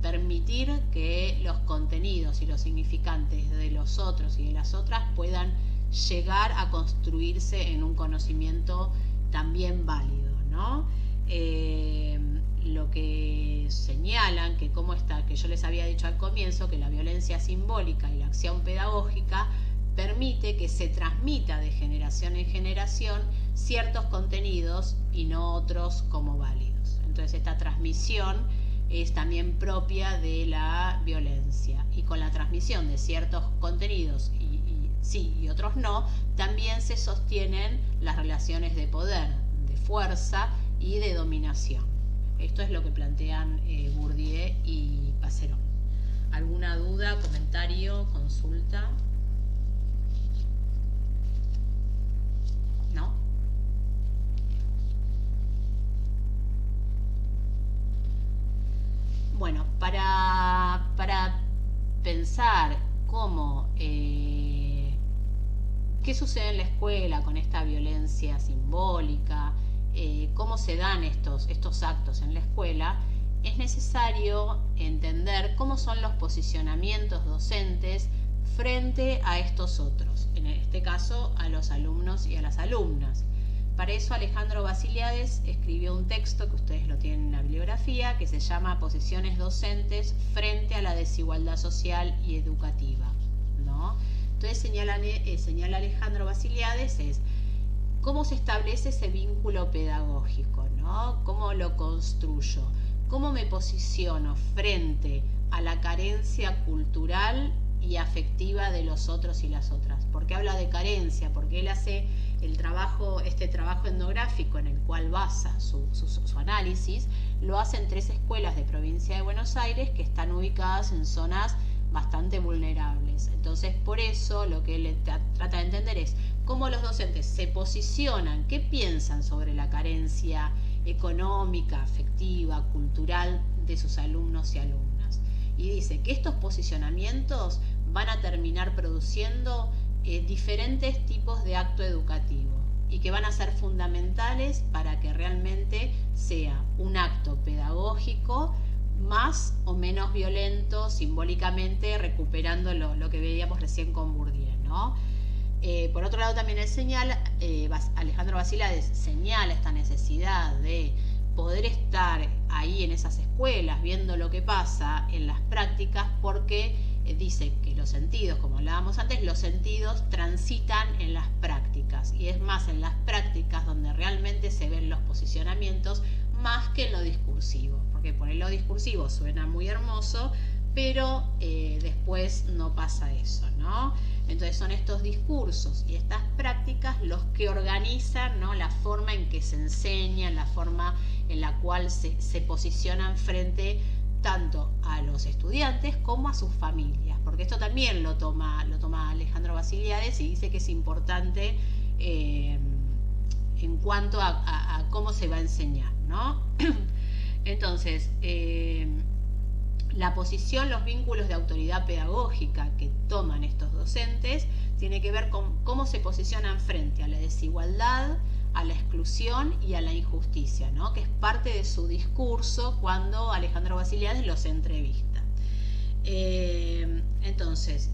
Speaker 1: permitir que los contenidos y los significantes de los otros y de las otras puedan llegar a construirse en un conocimiento también válido, ¿no? Lo que señalan, que yo les había dicho al comienzo, que la violencia simbólica y la acción pedagógica permite que se transmita de generación en generación ciertos contenidos y no otros como válidos. Entonces esta transmisión es también propia de la violencia, y con la transmisión de ciertos contenidos y otros no, también se sostienen las relaciones de poder, de fuerza y de dominación. Esto es lo que plantean Bourdieu y Passerón. ¿Alguna duda, comentario, consulta? ¿No? Bueno, para pensar cómo qué sucede en la escuela con esta violencia simbólica, cómo se dan estos actos en la escuela, es necesario entender cómo son los posicionamientos docentes frente a estos otros, en este caso a los alumnos y a las alumnas. Para eso Alejandro Basiliades escribió un texto que ustedes lo tienen en la bibliografía, que se llama Posiciones docentes frente a la desigualdad social y educativa, ¿no? Entonces señala Alejandro Basiliades es cómo se establece ese vínculo pedagógico, ¿no? Cómo lo construyo, cómo me posiciono frente a la carencia cultural y afectiva de los otros y las otras. ¿Por qué habla de carencia? Porque él hace este trabajo etnográfico en el cual basa su análisis, lo hace en 3 escuelas de provincia de Buenos Aires que están ubicadas en zonas bastante vulnerables. Entonces, por eso lo que él trata de entender es cómo los docentes se posicionan, qué piensan sobre la carencia económica, afectiva, cultural de sus alumnos y alumnas. Y dice que estos posicionamientos van a terminar produciendo diferentes tipos de acto educativo y que van a ser fundamentales para que realmente sea un acto pedagógico más o menos violento simbólicamente, recuperando lo que veíamos recién con Bourdieu, ¿no? Por otro lado también él señala, Alejandro Basiliades señala esta necesidad de poder estar ahí en esas escuelas viendo lo que pasa en las prácticas, porque dice que los sentidos, como hablábamos antes, los sentidos transitan en las prácticas, y es más en las prácticas donde realmente se ven los posicionamientos más que en lo discursivo, porque por lo discursivo suena muy hermoso, pero después no pasa eso, ¿no? Entonces son estos discursos y estas prácticas los que organizan, ¿no?, la forma en que se enseña, la forma en la cual se posicionan frente tanto a los estudiantes como a sus familias, porque esto también lo toma Alejandro Basiliades y dice que es importante en cuanto a cómo se va a enseñar, ¿no? Entonces, la posición, los vínculos de autoridad pedagógica que toman estos docentes tiene que ver con cómo se posicionan frente a la desigualdad, a la exclusión y a la injusticia, ¿no?, que es parte de su discurso cuando Alejandro Basiliades los entrevista. Entonces,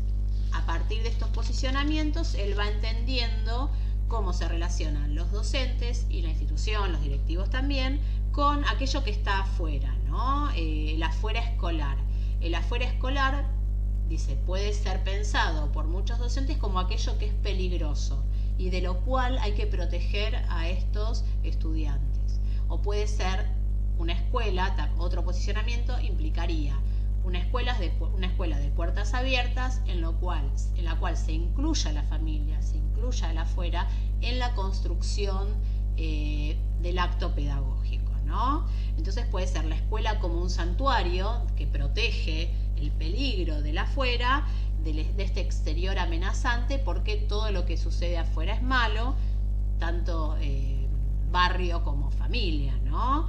Speaker 1: a partir de estos posicionamientos, él va entendiendo cómo se relacionan los docentes y la institución, los directivos también, con aquello que está afuera, ¿no? El afuera escolar. El afuera escolar, dice, puede ser pensado por muchos docentes como aquello que es peligroso y de lo cual hay que proteger a estos estudiantes. O puede ser una escuela, otro posicionamiento implicaría una escuela de puertas abiertas en la cual se incluya a la familia, se incluya al afuera en la construcción del acto pedagógico, ¿no? Entonces puede ser la escuela como un santuario que protege el peligro del afuera, de este exterior amenazante, porque todo lo que sucede afuera es malo, tanto barrio como familia, ¿no?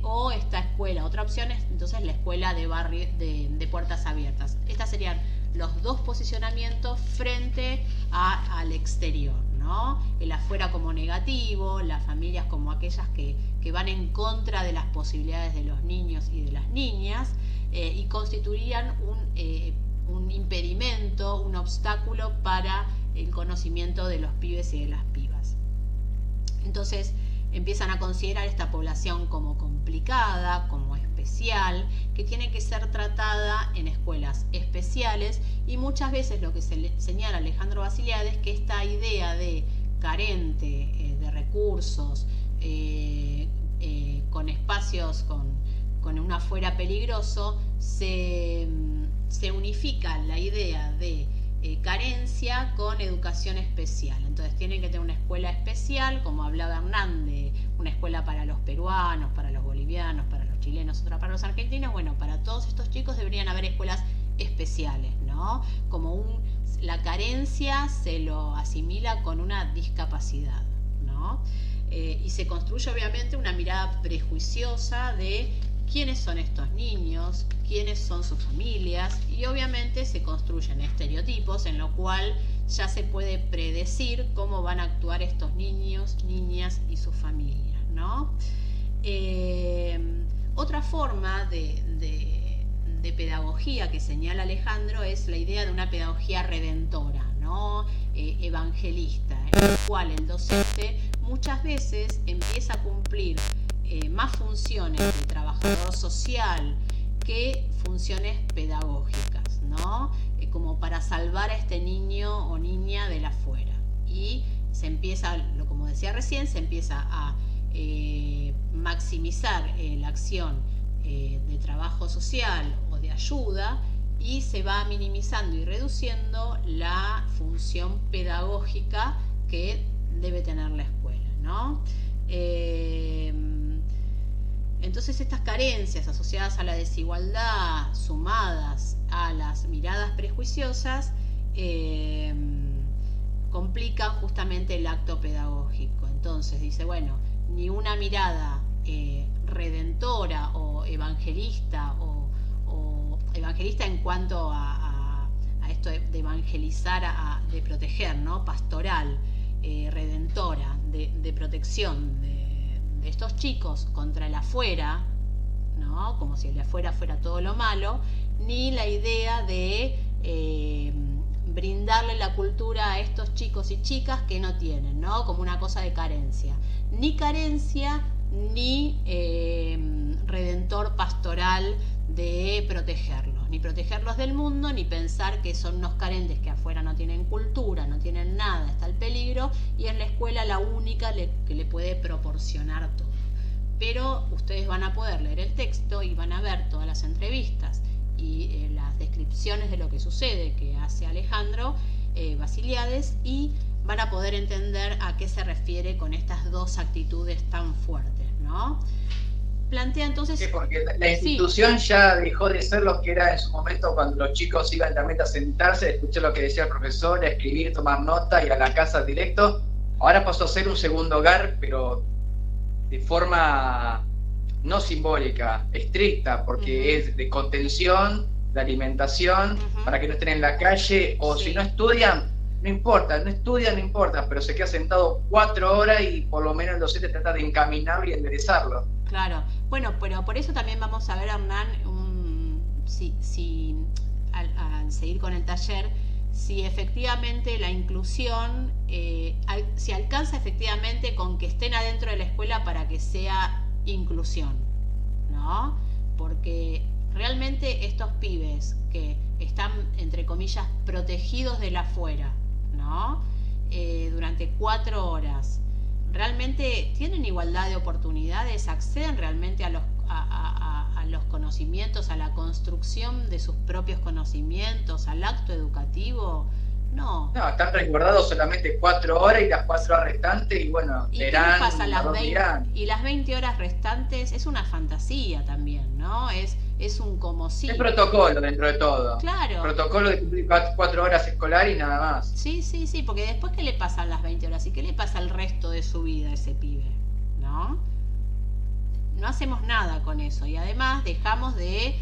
Speaker 1: O esta escuela, otra opción es entonces la escuela de barrio de puertas abiertas. Estos serían los dos posicionamientos frente al exterior, ¿no? El afuera como negativo, las familias como aquellas que van en contra de las posibilidades de los niños y de las niñas, y constituirían un impedimento, un obstáculo para el conocimiento de los pibes y de las pibas. Entonces empiezan a considerar esta población como complicada, como especial, que tiene que ser tratada en escuelas especiales, y muchas veces lo que señala Alejandro Basiliades es que esta idea de carente de recursos, con espacios, con un afuera peligroso, se unifica la idea de carencia con educación especial. Entonces tienen que tener una escuela especial, como hablaba Hernán, de una escuela para los peruanos, para los bolivianos, para los chilenos, otra para los argentinos. Bueno, para todos estos chicos deberían haber escuelas especiales, ¿no? Como la carencia se lo asimila con una discapacidad, ¿no? Y se construye obviamente una mirada prejuiciosa de quiénes son estos niños, quiénes son sus familias, y obviamente se construyen estereotipos en lo cual ya se puede predecir cómo van a actuar estos niños, niñas y sus familias, ¿no? Otra forma de pedagogía que señala Alejandro es la idea de una pedagogía redentora, ¿no? Evangelista, en la cual el docente muchas veces empieza a cumplir más funciones de trabajador social que funciones pedagógicas, ¿no? Como para salvar a este niño o niña del afuera. Y se empieza, como decía recién, se empieza a maximizar la acción de trabajo social o de ayuda, y se va minimizando y reduciendo la función pedagógica que debe tener la escuela, ¿no? Entonces estas carencias asociadas a la desigualdad, sumadas a las miradas prejuiciosas, complican justamente el acto pedagógico. Entonces dice, bueno, ni una mirada redentora o evangelista, o evangelista en cuanto a esto de evangelizar, de proteger, ¿no? Pastoral, redentora, de protección de estos chicos contra el afuera, ¿no? Como si el de afuera fuera todo lo malo, ni la idea de brindarle la cultura a estos chicos y chicas que no tienen, ¿no? Como una cosa de carencia. Ni carencia ni redentor pastoral de protegerlos, ni protegerlos del mundo, ni pensar que son unos carentes que afuera no tienen cultura, no tienen nada, está el peligro, y es la escuela la única que le puede proporcionar todo. Pero ustedes van a poder leer el texto y van a ver todas las entrevistas y las descripciones de lo que sucede que hace Alejandro Vasiliades, y van a poder entender a qué se refiere con estas dos actitudes tan fuertes, ¿no? Plantea entonces...
Speaker 2: Sí, porque la institución ya dejó de ser lo que era en su momento cuando los chicos iban realmente a sentarse, a escuchar lo que decía el profesor, a escribir, tomar nota y a la casa directo. Ahora pasó a ser un segundo hogar, pero de forma no simbólica, estricta, porque es de contención, de alimentación, para que no estén en la calle, o si no estudian, no importa, no estudian, no importa, pero se queda sentado 4 horas y por lo menos el docente trata de encaminarlo y enderezarlo.
Speaker 1: Claro, bueno, pero por eso también vamos a ver, Hernán, al seguir con el taller, si efectivamente la inclusión, si alcanza efectivamente con que estén adentro de la escuela para que sea inclusión, ¿no? Porque realmente estos pibes que están, entre comillas, protegidos de la afuera, ¿no? Durante 4 horas, ¿realmente tienen igualdad de oportunidades? ¿Acceden realmente a los conocimientos, a la construcción de sus propios conocimientos, al acto educativo? No. No,
Speaker 2: están resguardados solamente 4 horas y las 4 horas restantes, y bueno,
Speaker 1: ¿y
Speaker 2: verán,
Speaker 1: qué pasa y las 20 horas restantes? Es una fantasía también, ¿no? Es un como si...
Speaker 2: Es protocolo dentro de todo.
Speaker 1: Claro.
Speaker 2: Protocolo de cumplir 4 horas escolar y nada más.
Speaker 1: Sí, porque después ¿qué le pasa a las 20 horas? ¿Y qué le pasa al resto de su vida a ese pibe? ¿No? No hacemos nada con eso, y además dejamos de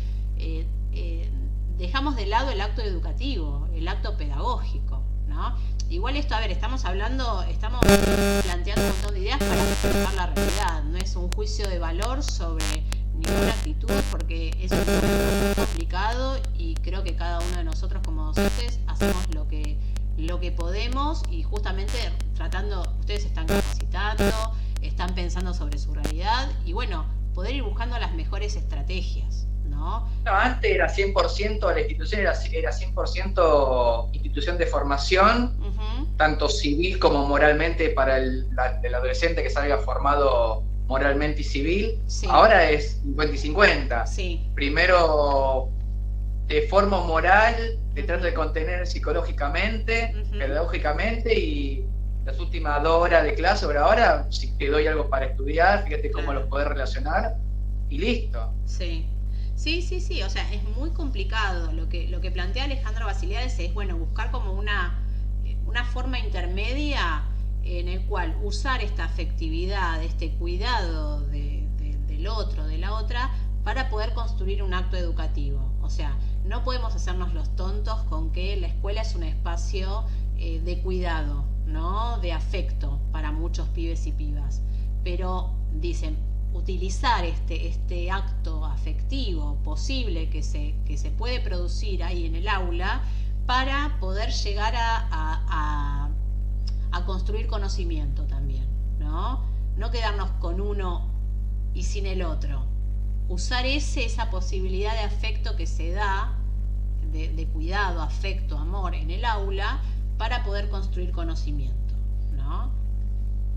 Speaker 1: lado el acto educativo, el acto pedagógico, ¿no? Igual esto, a ver, estamos planteando un montón de ideas para reflejar la realidad, no es un juicio de valor sobre ninguna actitud, porque es un problema muy complicado, y creo que cada uno de nosotros como docentes hacemos lo que podemos, y justamente ustedes están capacitando, están pensando sobre su realidad, y bueno, poder ir buscando las mejores estrategias, ¿no?
Speaker 2: No, antes era 100%, la institución era 100% institución de formación, tanto civil como moralmente para el adolescente que salga formado moralmente y civil. Sí. Ahora es 50 y 50. Sí. Primero te formo moral, te trato de contener psicológicamente, pedagógicamente, y las últimas 2 horas de clase, pero ahora si te doy algo para estudiar, fíjate cómo los podés relacionar y listo.
Speaker 1: Sí, o sea, es muy complicado. Lo que plantea Alejandro Vasiliades es, bueno, buscar como una forma intermedia en el cual usar esta afectividad, este cuidado del otro, de la otra, para poder construir un acto educativo. O sea, no podemos hacernos los tontos con que la escuela es un espacio de cuidado, ¿no? De afecto para muchos pibes y pibas. Pero, dicen, utilizar este acto afectivo posible que se puede producir ahí en el aula para poder llegar a construir conocimiento también, ¿no? No quedarnos con uno y sin el otro. Usar esa posibilidad de afecto que se da, de cuidado, afecto, amor en el aula, para poder construir conocimiento, ¿no?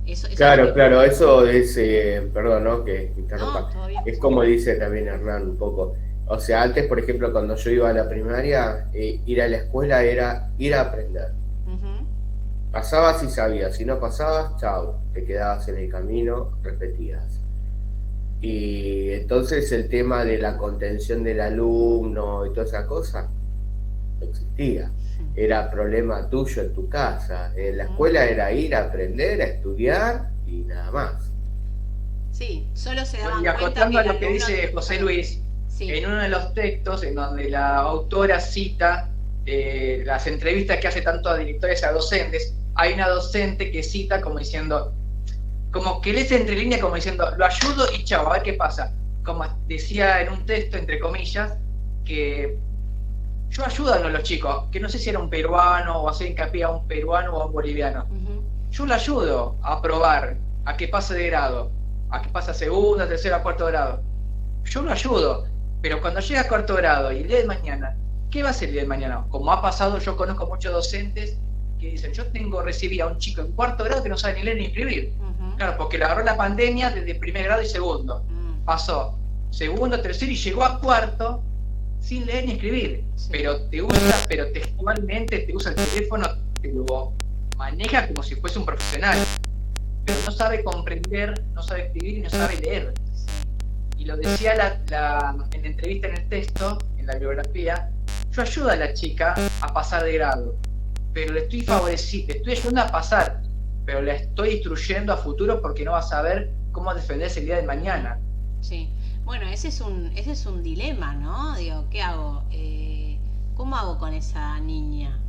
Speaker 1: Eso
Speaker 3: claro, eso es, perdón, ¿no? Que interrumpa. No, es como dice también Hernán un poco. O sea, antes, por ejemplo, cuando yo iba a la primaria, ir a la escuela era ir a aprender. Pasabas y sabías, si no pasabas, chao, te quedabas en el camino, repetías. Y entonces el tema de la contención del alumno y toda esa cosa no existía. Era problema tuyo en tu casa. En la escuela era ir a aprender, a estudiar y nada más.
Speaker 1: Sí, solo se daban
Speaker 2: cuenta. Y acotando a lo que dice José Luis, en uno de los textos en donde la autora cita las entrevistas que hace tanto a directores a docentes, hay una docente que cita como diciendo, como que lees entre líneas como diciendo, lo ayudo y chao, a ver qué pasa. Como decía en un texto, entre comillas, que yo ayudo a los chicos, que no sé si era un peruano o hacer hincapié a un peruano o a un boliviano. Yo lo ayudo a probar, a que pase de grado. a que pasa a segundo, tercero, a cuarto grado. Yo lo ayudo, pero cuando llega a cuarto grado y el día de mañana, ¿qué va a ser el día de mañana? Como ha pasado, yo conozco muchos docentes que dicen, recibí a un chico en cuarto grado que no sabe ni leer ni escribir. Claro, porque le agarró la pandemia desde primer grado y segundo. Pasó segundo, tercero y llegó a cuarto sin leer ni escribir. Sí. Pero textualmente te usa el teléfono, te lo maneja como si fuese un profesional. Pero no sabe comprender, no sabe escribir y no sabe leer. Y lo decía en la entrevista, en el texto, en la biografía, yo ayudo a la chica a pasar de grado, pero le estoy ayudando a pasar, pero la estoy instruyendo a futuro porque no va a saber cómo defenderse el día de mañana.
Speaker 1: Sí, bueno, ese es un dilema, ¿no? Digo, ¿qué hago? ¿Cómo hago con esa niña?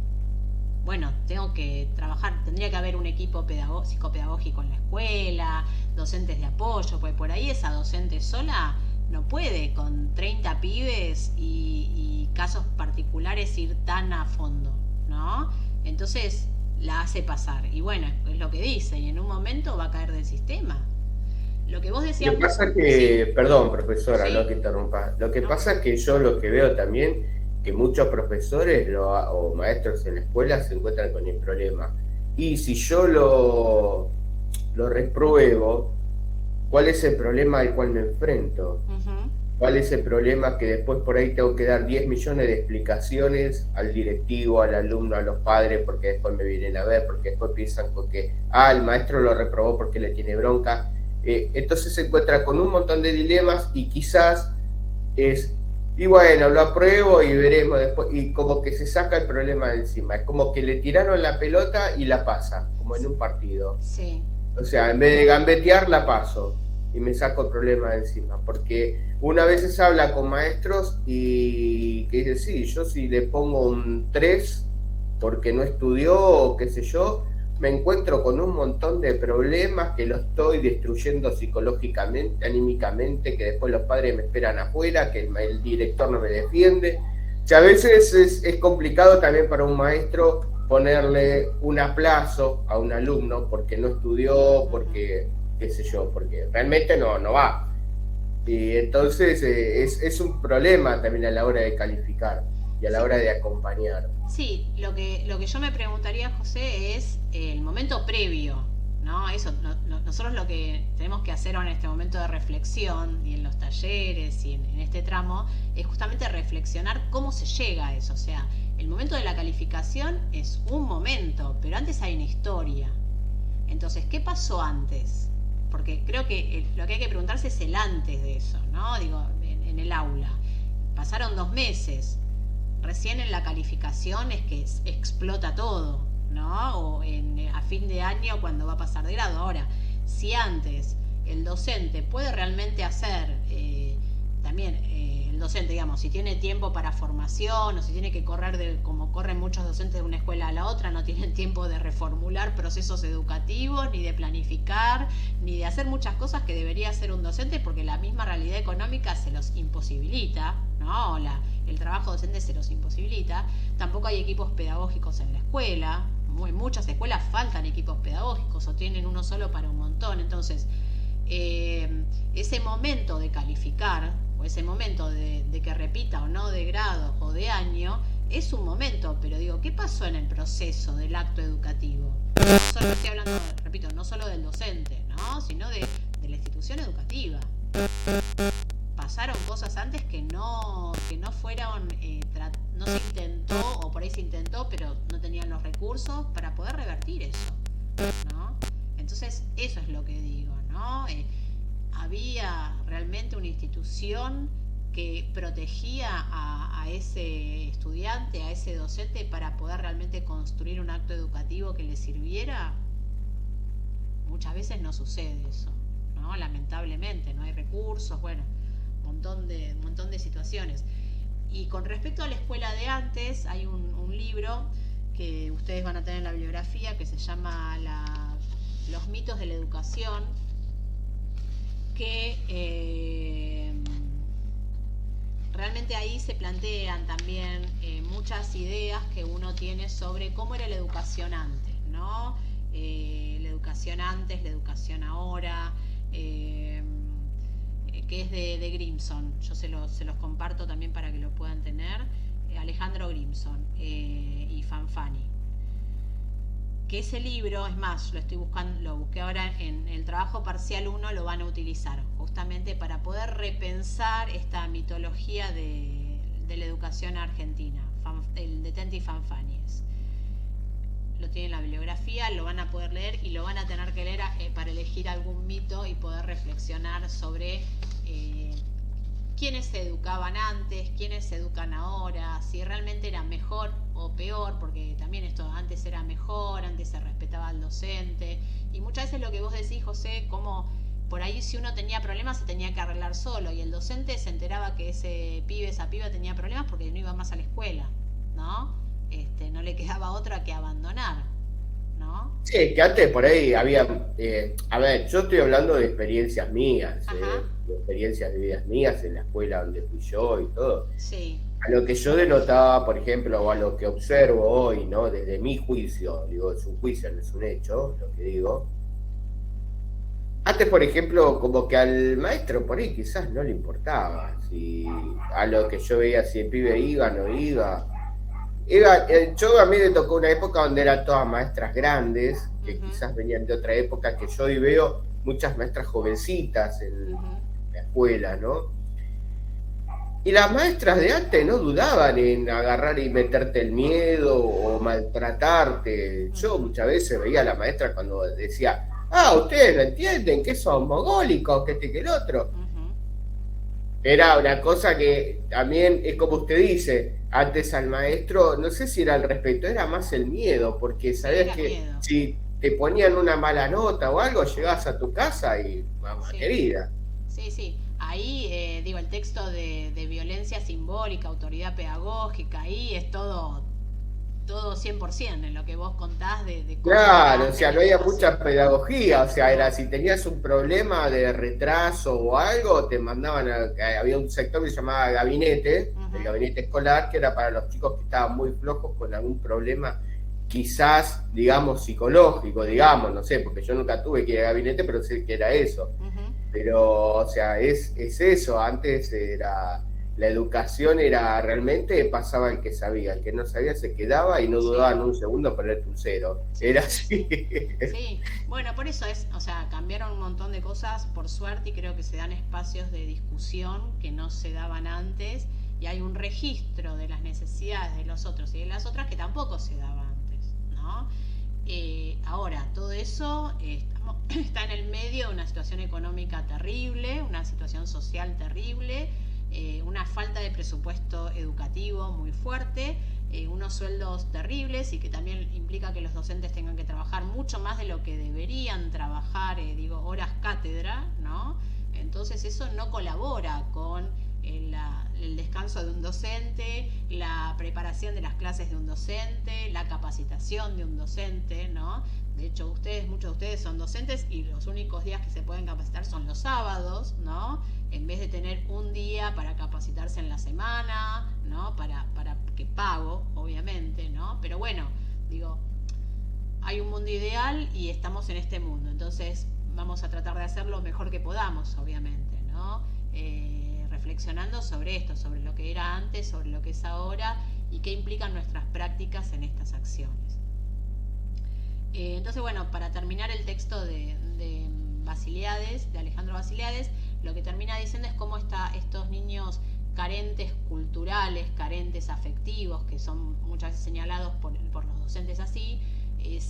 Speaker 1: Bueno, tengo que trabajar, tendría que haber un equipo psicopedagógico en la escuela, docentes de apoyo, porque por ahí esa docente sola no puede con 30 pibes y casos particulares ir tan a fondo, ¿no? Entonces la hace pasar, y bueno, es lo que dice, y en un momento va a caer del sistema. Lo que vos decías...
Speaker 3: Lo que pasa que, sí. Perdón, profesora, sí. No te interrumpa. Lo que pasa es que yo lo que veo también, que muchos profesores o maestros en la escuela se encuentran con el problema. Y si yo lo repruebo, ¿cuál es el problema al cual me enfrento? ¿Cuál es el problema que después por ahí tengo que dar 10 millones de explicaciones al directivo, al alumno, a los padres, porque después me vienen a ver, porque después piensan con que, el maestro lo reprobó porque le tiene bronca? Entonces se encuentra con un montón de dilemas y quizás y bueno, lo apruebo y veremos después, y como que se saca el problema de encima, es como que le tiraron la pelota y la pasa, como en un partido.
Speaker 1: Sí.
Speaker 3: O sea, en vez de gambetear, la paso y me saco el problema de encima, porque una vez se habla con maestros y que dice, sí, yo si le pongo un 3 porque no estudió o qué sé yo, me encuentro con un montón de problemas que lo estoy destruyendo psicológicamente, anímicamente, que después los padres me esperan afuera, que el director no me defiende. O sea, a veces es complicado también para un maestro ponerle un aplazo a un alumno porque no estudió, porque qué sé yo, porque realmente no va. Y entonces es un problema también a la hora de calificar y a la hora de acompañar.
Speaker 1: Sí, lo que yo me preguntaría, José, es el momento previo, ¿no? Eso, nosotros lo que tenemos que hacer en este momento de reflexión, y en los talleres, y en este tramo, es justamente reflexionar cómo se llega a eso. O sea, el momento de la calificación es un momento, pero antes hay una historia. Entonces, ¿qué pasó antes? Porque creo que lo que hay que preguntarse es el antes de eso, ¿no? Digo, en el aula. Pasaron 2 meses. Recién en la calificación es que explota todo, ¿no? O a fin de año cuando va a pasar de grado. Ahora, si antes el docente puede realmente hacer, también el docente, digamos, si tiene tiempo para formación o si tiene que correr como corren muchos docentes de una escuela a la otra, no tienen tiempo de reformular procesos educativos, ni de planificar, ni de hacer muchas cosas que debería hacer un docente porque la misma realidad económica se los imposibilita, ¿no? El trabajo docente se los imposibilita. Tampoco hay equipos pedagógicos en la escuela. En muchas escuelas faltan equipos pedagógicos o tienen uno solo para un montón. Entonces, ese momento de calificar o ese momento de que repita o no de grado o de año es un momento, pero digo, ¿qué pasó en el proceso del acto educativo? No solo estoy hablando, repito, no solo del docente, ¿no? Sino de la institución educativa. Pasaron cosas antes que no fueron, no se intentó, o por ahí se intentó, pero no tenían los recursos para poder revertir eso, ¿no? Entonces, eso es lo que digo, ¿no? Había realmente una institución que protegía a ese estudiante, a ese docente, para poder realmente construir un acto educativo que le sirviera. Muchas veces no sucede eso, ¿no? Lamentablemente, no hay recursos, bueno, un montón de situaciones. Y con respecto a la escuela de antes, hay un libro que ustedes van a tener en la bibliografía que se llama Los mitos de la educación, que realmente ahí se plantean también muchas ideas que uno tiene sobre cómo era la educación antes, ¿no? La educación antes, la educación ahora, que es de Grimson. Yo se los comparto también para que lo puedan tener. Alejandro Grimson y Fanfani. Que ese libro, es más, lo busqué ahora en el trabajo parcial 1, lo van a utilizar justamente para poder repensar esta mitología de la educación argentina, el Detente y Fanfani. Lo tienen en la bibliografía, lo van a poder leer y lo van a tener que leer para elegir algún mito y poder reflexionar sobre quiénes se educaban antes, quiénes se educan ahora, si realmente era mejor o peor, porque también esto antes era mejor, antes se respetaba al docente, y muchas veces lo que vos decís, José, como por ahí si uno tenía problemas se tenía que arreglar solo, y el docente se enteraba que ese pibe, esa piba tenía problemas porque no iba más a la escuela, ¿no? No le quedaba otra que abandonar, ¿no?
Speaker 3: Sí, que antes por ahí había, a ver, yo estoy hablando de experiencias mías, de experiencias de vidas mías en la escuela donde fui yo y todo.
Speaker 1: Sí.
Speaker 3: A lo que yo denotaba, por ejemplo, o a lo que observo hoy, ¿no? Desde mi juicio, digo, es un juicio, no es un hecho, lo que digo. Antes, por ejemplo, como que al maestro por ahí quizás no le importaba, si a lo que yo veía, si el pibe iba, no iba. Yo a mí me tocó una época donde eran todas maestras grandes, que quizás venían de otra época, que yo hoy veo muchas maestras jovencitas en la escuela, ¿no? Y las maestras de antes no dudaban en agarrar y meterte el miedo o maltratarte. Yo muchas veces veía a la maestra cuando decía, ustedes no entienden, que son mogólicos, que que el otro. Era una cosa que también es como usted dice, antes al maestro, no sé si era el respeto, era más el miedo, porque sabías que miedo. Si te ponían una mala nota o algo, llegabas a tu casa y mamá querida.
Speaker 1: Sí. Ahí, digo, el texto de violencia simbólica, autoridad pedagógica, ahí es todo 100% en lo que vos contás de
Speaker 3: claro, o sea, no había mucha pedagogía, o sea, era si tenías un problema de retraso o algo, te mandaban había un sector que se llamaba gabinete, el gabinete escolar, que era para los chicos que estaban muy flojos con algún problema, quizás, digamos, psicológico, digamos, no sé, porque yo nunca tuve que ir al gabinete, pero sé que era eso. Pero, o sea, es eso, antes era... La educación era realmente, pasaba el que sabía, el que no sabía se quedaba y no dudaban un segundo ponerte un 0. Era así.
Speaker 1: Sí, bueno, por eso cambiaron un montón de cosas, por suerte, y creo que se dan espacios de discusión que no se daban antes, y hay un registro de las necesidades de los otros y de las otras que tampoco se daba antes, ¿no? Ahora, todo eso está en el medio de una situación económica terrible, una situación social terrible, una falta de presupuesto educativo muy fuerte, unos sueldos terribles, y que también implica que los docentes tengan que trabajar mucho más de lo que deberían trabajar, horas cátedra, ¿no? Entonces eso no colabora con el descanso de un docente, la preparación de las clases de un docente, la capacitación de un docente, ¿no? De hecho, muchos de ustedes son docentes y los únicos días que se pueden capacitar son los sábados, ¿no? En vez de tener un día para capacitarse en la semana, ¿no? Para que pago, obviamente, ¿no? Pero bueno, digo, hay un mundo ideal y estamos en este mundo, entonces vamos a tratar de hacer lo mejor que podamos, obviamente, ¿no? Reflexionando sobre esto, sobre lo que era antes, sobre lo que es ahora y qué implican nuestras prácticas en estas acciones. Entonces, bueno, para terminar el texto de Basiliades, de Alejandro Basiliades, lo que termina diciendo es cómo estos niños carentes culturales, carentes afectivos, que son muchas veces señalados por los docentes así,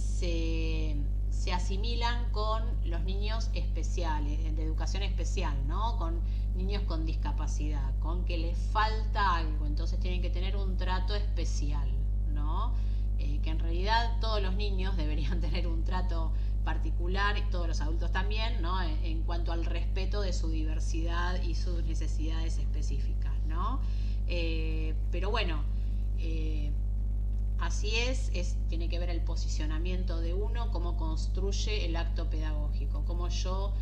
Speaker 1: se asimilan con los niños especiales, de educación especial, ¿no? Con niños con discapacidad, con que les falta algo, entonces tienen que tener un trato especial, ¿no? Que en realidad todos los niños deberían tener un trato particular, y todos los adultos también, ¿no? En cuanto al respeto de su diversidad y sus necesidades específicas, ¿no? Pero bueno, así tiene que ver el posicionamiento de uno, cómo construye el acto pedagógico, cómo yo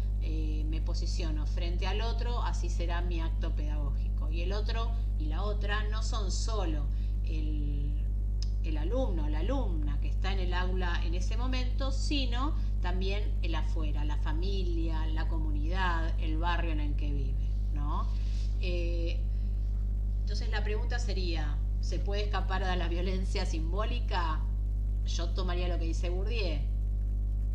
Speaker 1: me posiciono frente al otro, así será mi acto pedagógico. Y el otro y la otra no son solo el alumno o la alumna que está en el aula en ese momento, sino también el afuera, la familia, la comunidad, el barrio en el que vive, ¿no? Entonces la pregunta sería, ¿se puede escapar de la violencia simbólica? Yo tomaría lo que dice Bourdieu.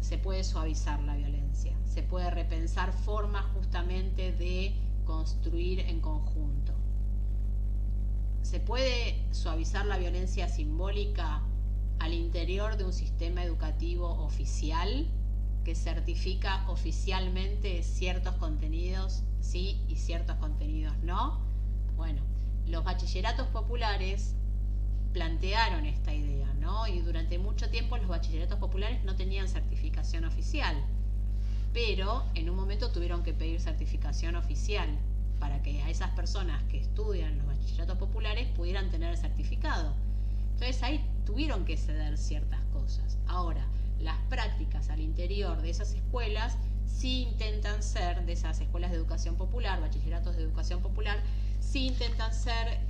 Speaker 1: Se puede suavizar la violencia, se puede repensar formas justamente de construir en conjunto. ¿Se puede suavizar la violencia simbólica al interior de un sistema educativo oficial que certifica oficialmente ciertos contenidos sí y ciertos contenidos no? Bueno, los bachilleratos populares plantearon esta idea, ¿no? Y durante mucho tiempo los bachilleratos populares no tenían certificación oficial, pero en un momento tuvieron que pedir certificación oficial para que a esas personas que estudian los bachilleratos populares pudieran tener el certificado. Entonces ahí tuvieron que ceder ciertas cosas. Ahora, las prácticas al interior de esas escuelas sí intentan ser, de esas escuelas de educación popular, bachilleratos de educación popular, sí intentan ser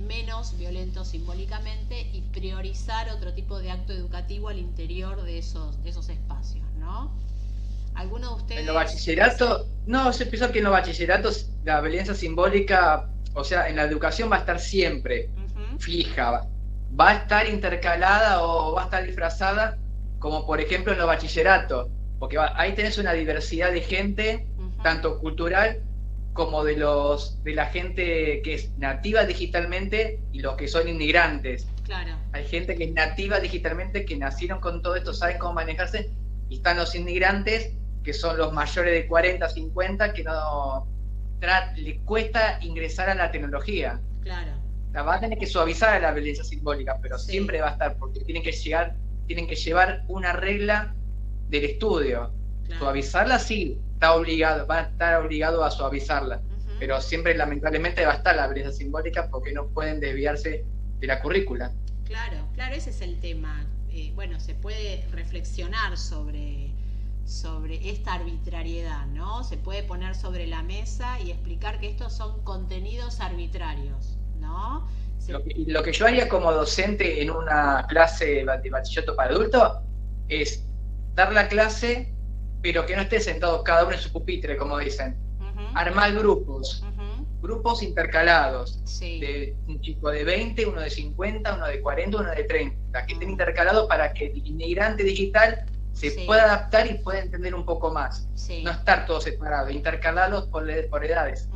Speaker 1: menos violentos simbólicamente y priorizar otro tipo de acto educativo al interior de esos espacios, ¿no? ¿Alguno de ustedes?
Speaker 2: En los bachilleratos, no, yo pienso que en los bachilleratos la violencia simbólica, o sea, en la educación va a estar siempre fija, va a estar intercalada o va a estar disfrazada, como por ejemplo en los bachilleratos, porque ahí tenés una diversidad de gente, tanto cultural como de la gente que es nativa digitalmente y los que son inmigrantes.
Speaker 1: Claro.
Speaker 2: Hay gente que es nativa digitalmente, que nacieron con todo esto, saben cómo manejarse, y están los inmigrantes, que son los mayores de 40, 50, que no les cuesta ingresar a la tecnología.
Speaker 1: Claro.
Speaker 2: La va a tener que suavizar a la violencia simbólica, pero sí, siempre va a estar, porque tienen que llevar una regla del estudio. Claro. Suavizarla sí, va a estar obligado a suavizarla, pero siempre lamentablemente va a estar la violencia simbólica porque no pueden desviarse de la currícula.
Speaker 1: Claro, ese es el tema. Bueno, se puede reflexionar sobre esta arbitrariedad, ¿no? Se puede poner sobre la mesa y explicar que estos son contenidos arbitrarios, ¿no?
Speaker 2: Lo que yo haría como docente en una clase de bachillerato para adultos es dar la clase, pero que no esté sentados cada uno en su pupitre, como dicen. Armar grupos, grupos intercalados,
Speaker 1: sí.
Speaker 2: De un chico de 20, uno de 50, uno de 40, uno de 30, que estén intercalados para que el inmigrante digital se pueda adaptar y pueda entender un poco más.
Speaker 1: Sí.
Speaker 2: No estar todos separados, intercalados por edades.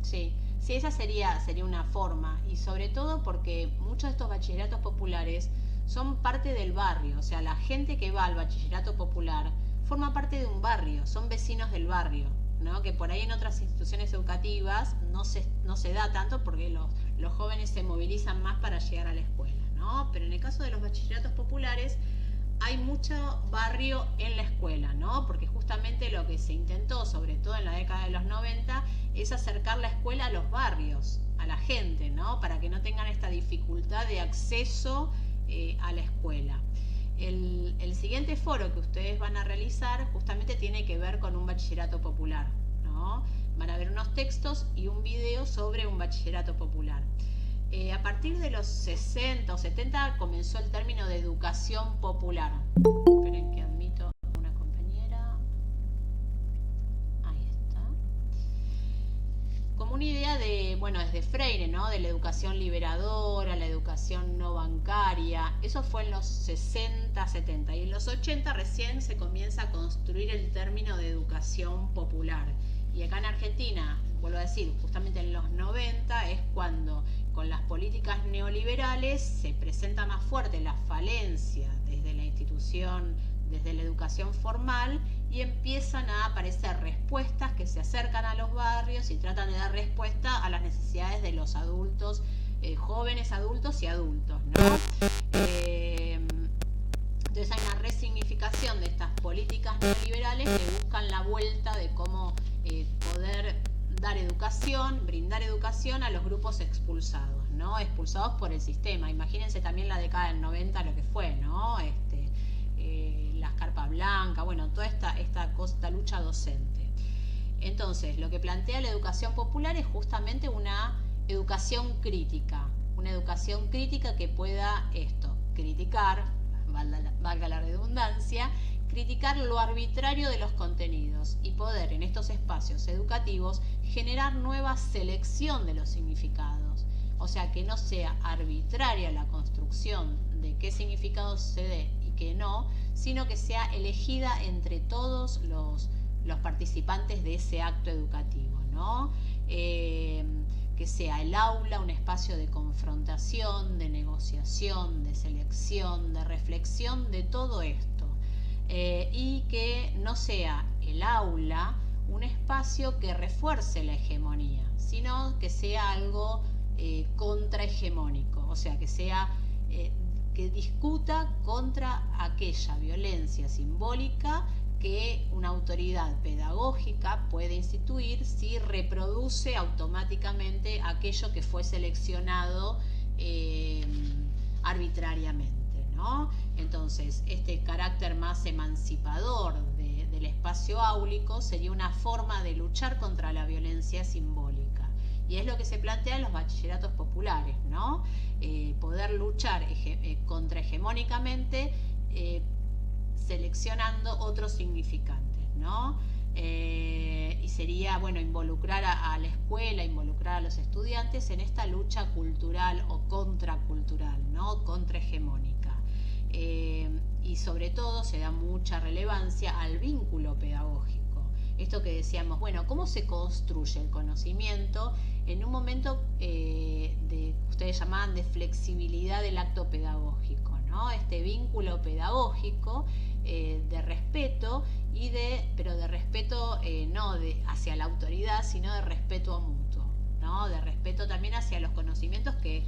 Speaker 1: Sí, esa sería una forma, y sobre todo porque muchos de estos bachilleratos populares son parte del barrio, o sea, la gente que va al bachillerato popular forma parte de un barrio, son vecinos del barrio, ¿no? Que por ahí en otras instituciones educativas no se da tanto porque los jóvenes se movilizan más para llegar a la escuela, ¿no? Pero en el caso de los bachilleratos populares hay mucho barrio en la escuela, ¿no? Porque justamente lo que se intentó, sobre todo en la década de los 90, es acercar la escuela a los barrios, a la gente, ¿no? Para que no tengan esta dificultad de acceso a la escuela. El siguiente foro que ustedes van a realizar justamente tiene que ver con un bachillerato popular, ¿no? Van a ver unos textos y un video sobre un bachillerato popular. A partir de los 60 o 70 comenzó el término de educación popular. Esperen que admito a una compañera. Ahí está. Como una idea de, desde Freire, ¿no? De la educación liberadora, la educación no bancaria. Eso fue en los 60, 70. Y en los 80 recién se comienza a construir el término de educación popular. Y acá en Argentina, vuelvo a decir, justamente en los 90 es cuando con las políticas neoliberales se presenta más fuerte la falencia desde la institución, desde la educación formal, y empiezan a aparecer respuestas que se acercan a los barrios y tratan de dar respuesta a las necesidades de los adultos, jóvenes adultos y adultos, ¿no? Entonces hay una resignificación de estas políticas neoliberales que buscan la vuelta de cómo poder dar educación, brindar educación a los grupos expulsados, ¿no? Expulsados por el sistema. Imagínense también la década del 90 lo que fue, ¿no? Las carpas blancas, toda esta lucha docente. Entonces, lo que plantea la educación popular es justamente una educación crítica que pueda criticar, valga la redundancia, criticar lo arbitrario de los contenidos y poder en estos espacios educativos generar nueva selección de los significados. O sea, que no sea arbitraria la construcción de qué significados se dé y qué no, sino que sea elegida entre todos los participantes de ese acto educativo, ¿no? Que sea el aula un espacio de confrontación, de negociación, de selección, de reflexión de todo esto. Y que no sea el aula un espacio que refuerce la hegemonía, sino que sea algo contrahegemónico, o sea, que sea que discuta contra aquella violencia simbólica que una autoridad pedagógica puede instituir si reproduce automáticamente aquello que fue seleccionado arbitrariamente, ¿no? Entonces, este carácter más emancipador del espacio áulico sería una forma de luchar contra la violencia simbólica. Y es lo que se plantea en los bachilleratos populares, ¿no? Poder luchar contrahegemónicamente seleccionando otros significantes, ¿no? Y sería, bueno, involucrar a la escuela, involucrar a los estudiantes en esta lucha cultural o contracultural, ¿no? Contrahegemónica. Y sobre todo se da mucha relevancia al vínculo pedagógico. Esto que decíamos, bueno, ¿cómo se construye el conocimiento en un momento ustedes llamaban de flexibilidad del acto pedagógico, ¿no? Este vínculo pedagógico de respeto pero de respeto no hacia la autoridad, sino de respeto mutuo, ¿no? De respeto también hacia los conocimientos que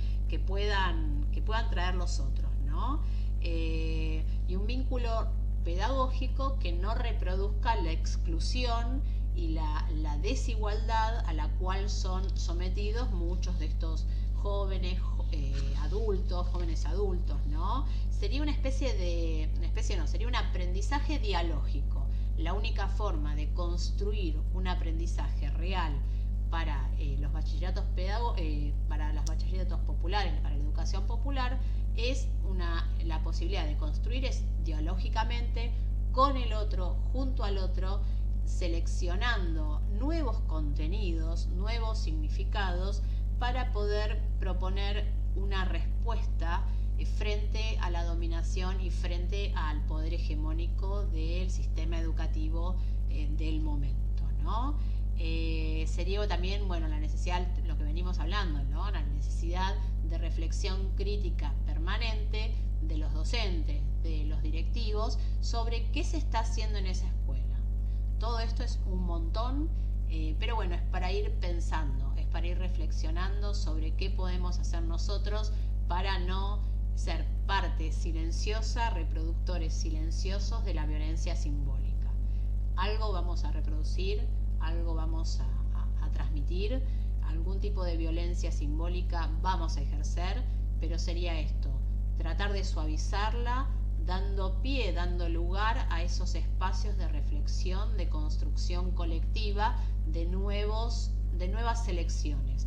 Speaker 1: puedan traer los otros, ¿no? Y un vínculo pedagógico que no reproduzca la exclusión y la desigualdad a la cual son sometidos muchos de estos jóvenes adultos, ¿no? Sería sería un aprendizaje dialógico. La única forma de construir un aprendizaje real para los bachilleratos populares, para la educación popular, es la posibilidad de construir dialógicamente con el otro, junto al otro, seleccionando nuevos contenidos, nuevos significados para poder proponer una respuesta frente a la dominación y frente al poder hegemónico del sistema educativo del momento, ¿no? Sería también, bueno, la necesidad, lo que venimos hablando, ¿no? La necesidad de reflexión crítica permanente de los docentes, de los directivos, sobre qué se está haciendo en esa escuela. Todo esto es un montón, pero bueno, es para ir pensando, es para ir reflexionando sobre qué podemos hacer nosotros para no ser parte silenciosa, reproductores silenciosos de la violencia simbólica. Algo vamos a reproducir, algo vamos a transmitir, algún tipo de violencia simbólica vamos a ejercer, pero sería esto, tratar de suavizarla, dando lugar a esos espacios de reflexión, de construcción colectiva, de nuevas selecciones,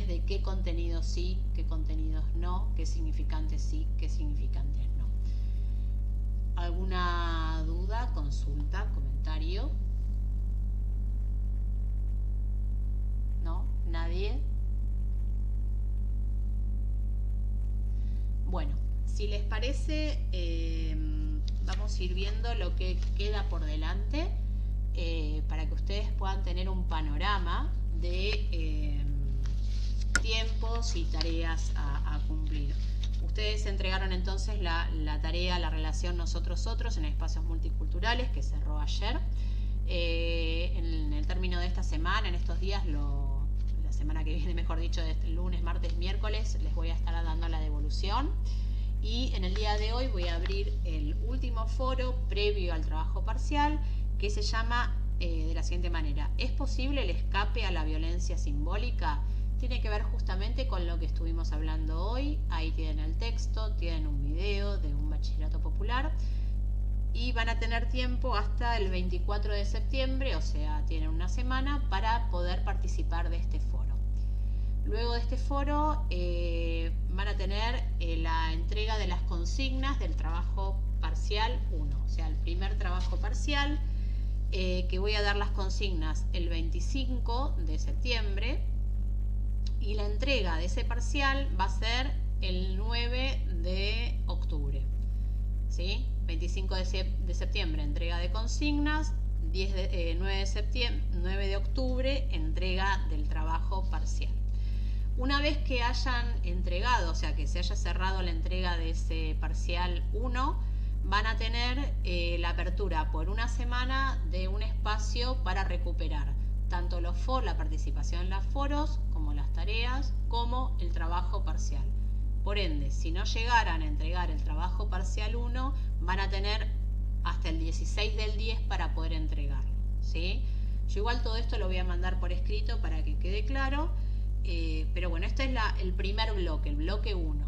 Speaker 1: de qué contenidos sí, qué contenidos no, qué significantes sí, qué significantes no. ¿Alguna duda, consulta, comentario? ¿No? ¿Nadie? Bueno, si les parece, vamos a ir viendo lo que queda por delante para que ustedes puedan tener un panorama de tiempos y tareas a cumplir. Ustedes entregaron entonces la tarea, la relación nosotros-otros en espacios multiculturales que cerró ayer. En el término de esta semana, en estos días, la semana que viene, mejor dicho, de lunes, martes, miércoles, les voy a estar dando la devolución. Y en el día de hoy voy a abrir el último foro previo al trabajo parcial, que se llama de la siguiente manera: ¿es posible el escape a la violencia simbólica? Tiene que ver justamente con lo que estuvimos hablando hoy. Ahí tienen el texto, tienen un video de un bachillerato popular y van a tener tiempo hasta el 24 de septiembre, o sea, tienen una semana para poder participar de este foro. Luego de este foro van a tener la entrega de las consignas del trabajo parcial 1, o sea, el primer trabajo parcial, que voy a dar las consignas el 25 de septiembre, y la entrega de ese parcial va a ser el 9 de octubre. ¿Sí? 25 de septiembre, entrega de consignas, 9 de octubre, entrega del trabajo parcial. Una vez que hayan entregado, o sea, que se haya cerrado la entrega de ese parcial 1, van a tener la apertura por una semana de un espacio para recuperar tanto la participación en los foros, como las tareas, como el trabajo parcial. Por ende, si no llegaran a entregar el trabajo parcial 1, van a tener hasta el 16 del 10 para poder entregarlo, ¿sí? Yo igual todo esto lo voy a mandar por escrito para que quede claro. Pero bueno, este es el primer bloque, el bloque 1.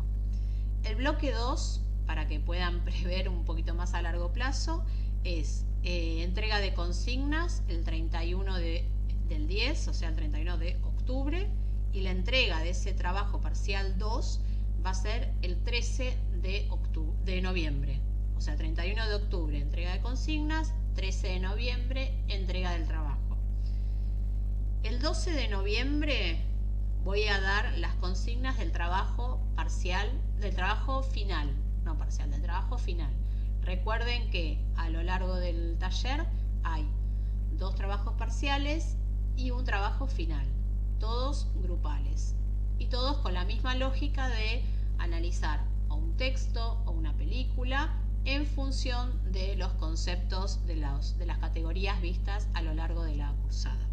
Speaker 1: El bloque 2, para que puedan prever un poquito más a largo plazo, es entrega de consignas el 31 del 10, o sea, el 31 de octubre, y la entrega de ese trabajo parcial 2 va a ser el 13 de noviembre. O sea, 31 de octubre, entrega de consignas, 13 de noviembre, entrega del trabajo. El 12 de noviembre voy a dar las consignas del trabajo parcial, del trabajo final, no parcial, del trabajo final. Recuerden que a lo largo del taller hay 2 trabajos parciales y un trabajo final, todos grupales y todos con la misma lógica de analizar o un texto o una película en función de los conceptos de las categorías vistas a lo largo de la cursada.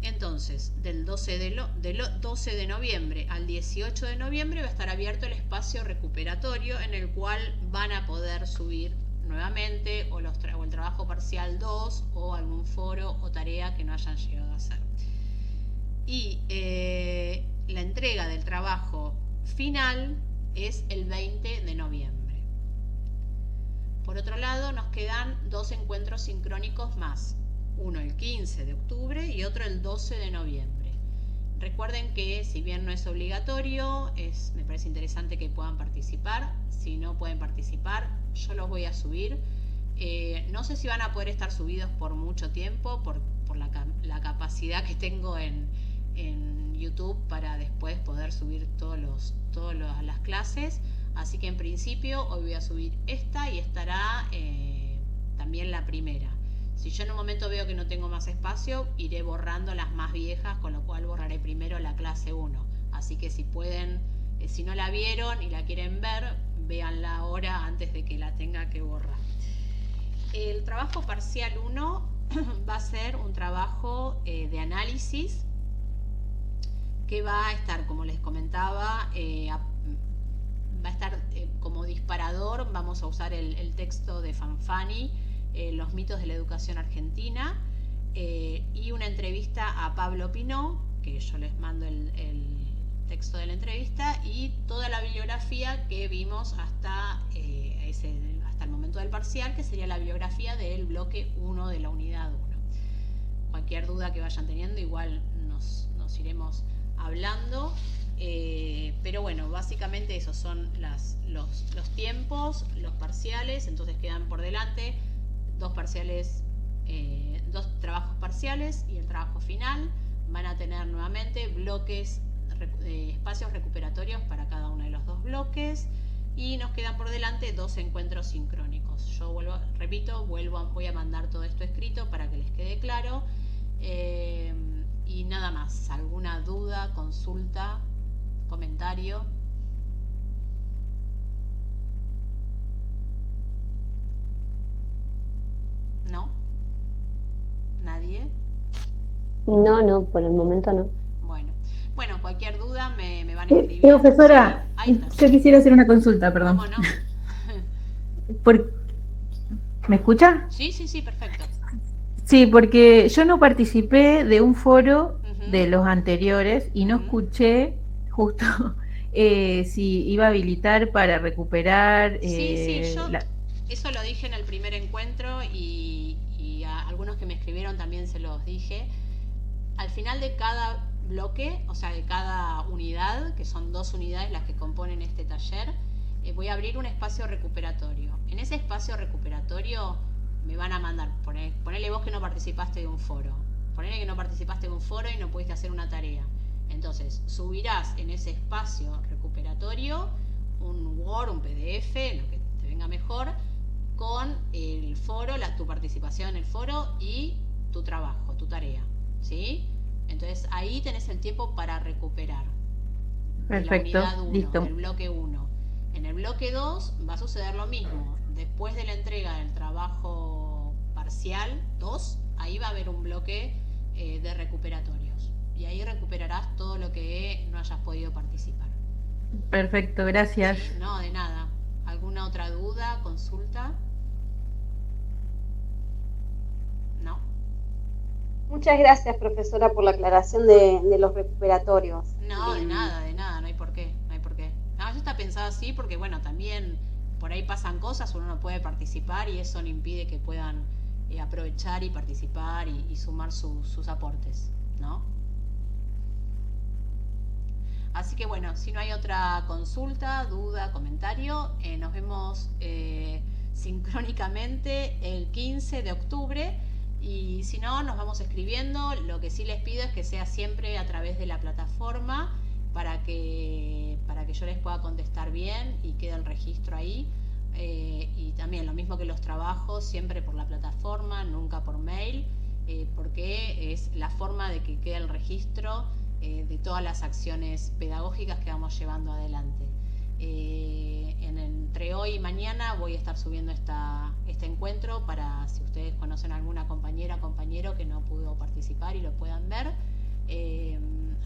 Speaker 1: Entonces, del 12 de noviembre al 18 de noviembre va a estar abierto el espacio recuperatorio, en el cual van a poder subir nuevamente o el trabajo parcial 2 o algún foro o tarea que no hayan llegado a hacer. Y la entrega del trabajo final es el 20 de noviembre. Por otro lado, nos quedan 2 encuentros sincrónicos más. Uno el 15 de octubre y otro el 12 de noviembre. Recuerden que si bien no es obligatorio, me parece interesante que puedan participar. Si no pueden participar, yo los voy a subir. No sé si van a poder estar subidos por mucho tiempo, por la capacidad que tengo en YouTube para después poder subir todas las clases. Así que en principio hoy voy a subir esta y estará también la primera. Si yo en un momento veo que no tengo más espacio, iré borrando las más viejas, con lo cual borraré primero la clase 1. Así que si pueden, si no la vieron y la quieren ver, véanla ahora antes de que la tenga que borrar. El trabajo parcial 1 va a ser un trabajo de análisis que va a estar, como les comentaba, va a estar como disparador. Vamos a usar el texto de Fanfani, Los mitos de la educación argentina, y una entrevista a Pablo Pinó, que yo les mando el texto de la entrevista, y toda la bibliografía que vimos hasta el momento del parcial, que sería la bibliografía del bloque 1 de la unidad 1. Cualquier duda que vayan teniendo, igual nos iremos hablando, pero bueno, básicamente esos son los tiempos, los parciales. Entonces quedan por delante 2 trabajos parciales y el trabajo final. Van a tener nuevamente espacios recuperatorios para cada uno de los 2 bloques, y nos quedan por delante 2 encuentros sincrónicos. Yo voy a mandar todo esto escrito para que les quede claro, y nada más. ¿Alguna duda, consulta, comentario? ¿No? ¿Nadie?
Speaker 4: No, por el momento no.
Speaker 1: Bueno, cualquier duda me van a escribir.
Speaker 7: Profesora,
Speaker 1: sí,
Speaker 7: yo quisiera hacer una consulta, perdón.
Speaker 1: ¿Cómo no?
Speaker 7: ¿Me escucha?
Speaker 1: Sí, perfecto.
Speaker 7: Sí, porque yo no participé de un foro de los anteriores y no escuché justo si iba a habilitar para recuperar.
Speaker 1: Eso lo dije en el primer encuentro, y a algunos que me escribieron también se los dije. Al final de cada bloque, o sea, de cada unidad, que son 2 unidades las que componen este taller, voy a abrir un espacio recuperatorio. En ese espacio recuperatorio me van a mandar, ponele vos que no participaste de un foro, ponele que no participaste de un foro y no pudiste hacer una tarea. Entonces, subirás en ese espacio recuperatorio un Word, un PDF, lo que te venga mejor, con el foro, tu participación en el foro y tu trabajo, tu tarea, ¿sí? Entonces, ahí tenés el tiempo para recuperar.
Speaker 7: Perfecto,
Speaker 1: la unidad 1,
Speaker 7: listo.
Speaker 1: del bloque 1. En el bloque 2 va a suceder lo mismo. Después de la entrega del trabajo parcial 2, ahí va a haber un bloque de recuperatorios. Y ahí recuperarás todo lo que no hayas podido participar.
Speaker 7: Perfecto, gracias.
Speaker 1: Sí, no, de nada. ¿Alguna otra duda, consulta? ¿No?
Speaker 6: Muchas gracias, profesora, por la aclaración de los recuperatorios.
Speaker 1: No, de nada, no hay por qué. No, eso está pensado así porque, bueno, también por ahí pasan cosas, uno no puede participar y eso no impide que puedan aprovechar y participar y sumar sus aportes, ¿no? Así que bueno, si no hay otra consulta, duda, comentario, nos vemos sincrónicamente el 15 de octubre y si no, nos vamos escribiendo. Lo que sí les pido es que sea siempre a través de la plataforma para que yo les pueda contestar bien y quede el registro ahí. Y también lo mismo que los trabajos, siempre por la plataforma, nunca por mail, porque es la forma de que quede el registro de todas las acciones pedagógicas que vamos llevando adelante. Entre hoy y mañana voy a estar subiendo este encuentro para si ustedes conocen alguna compañera o compañero que no pudo participar y lo puedan ver.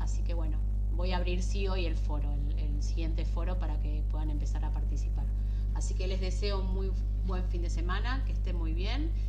Speaker 1: Así que bueno, voy a abrir sí hoy el foro, el siguiente foro para que puedan empezar a participar. Así que les deseo un muy buen fin de semana, que estén muy bien.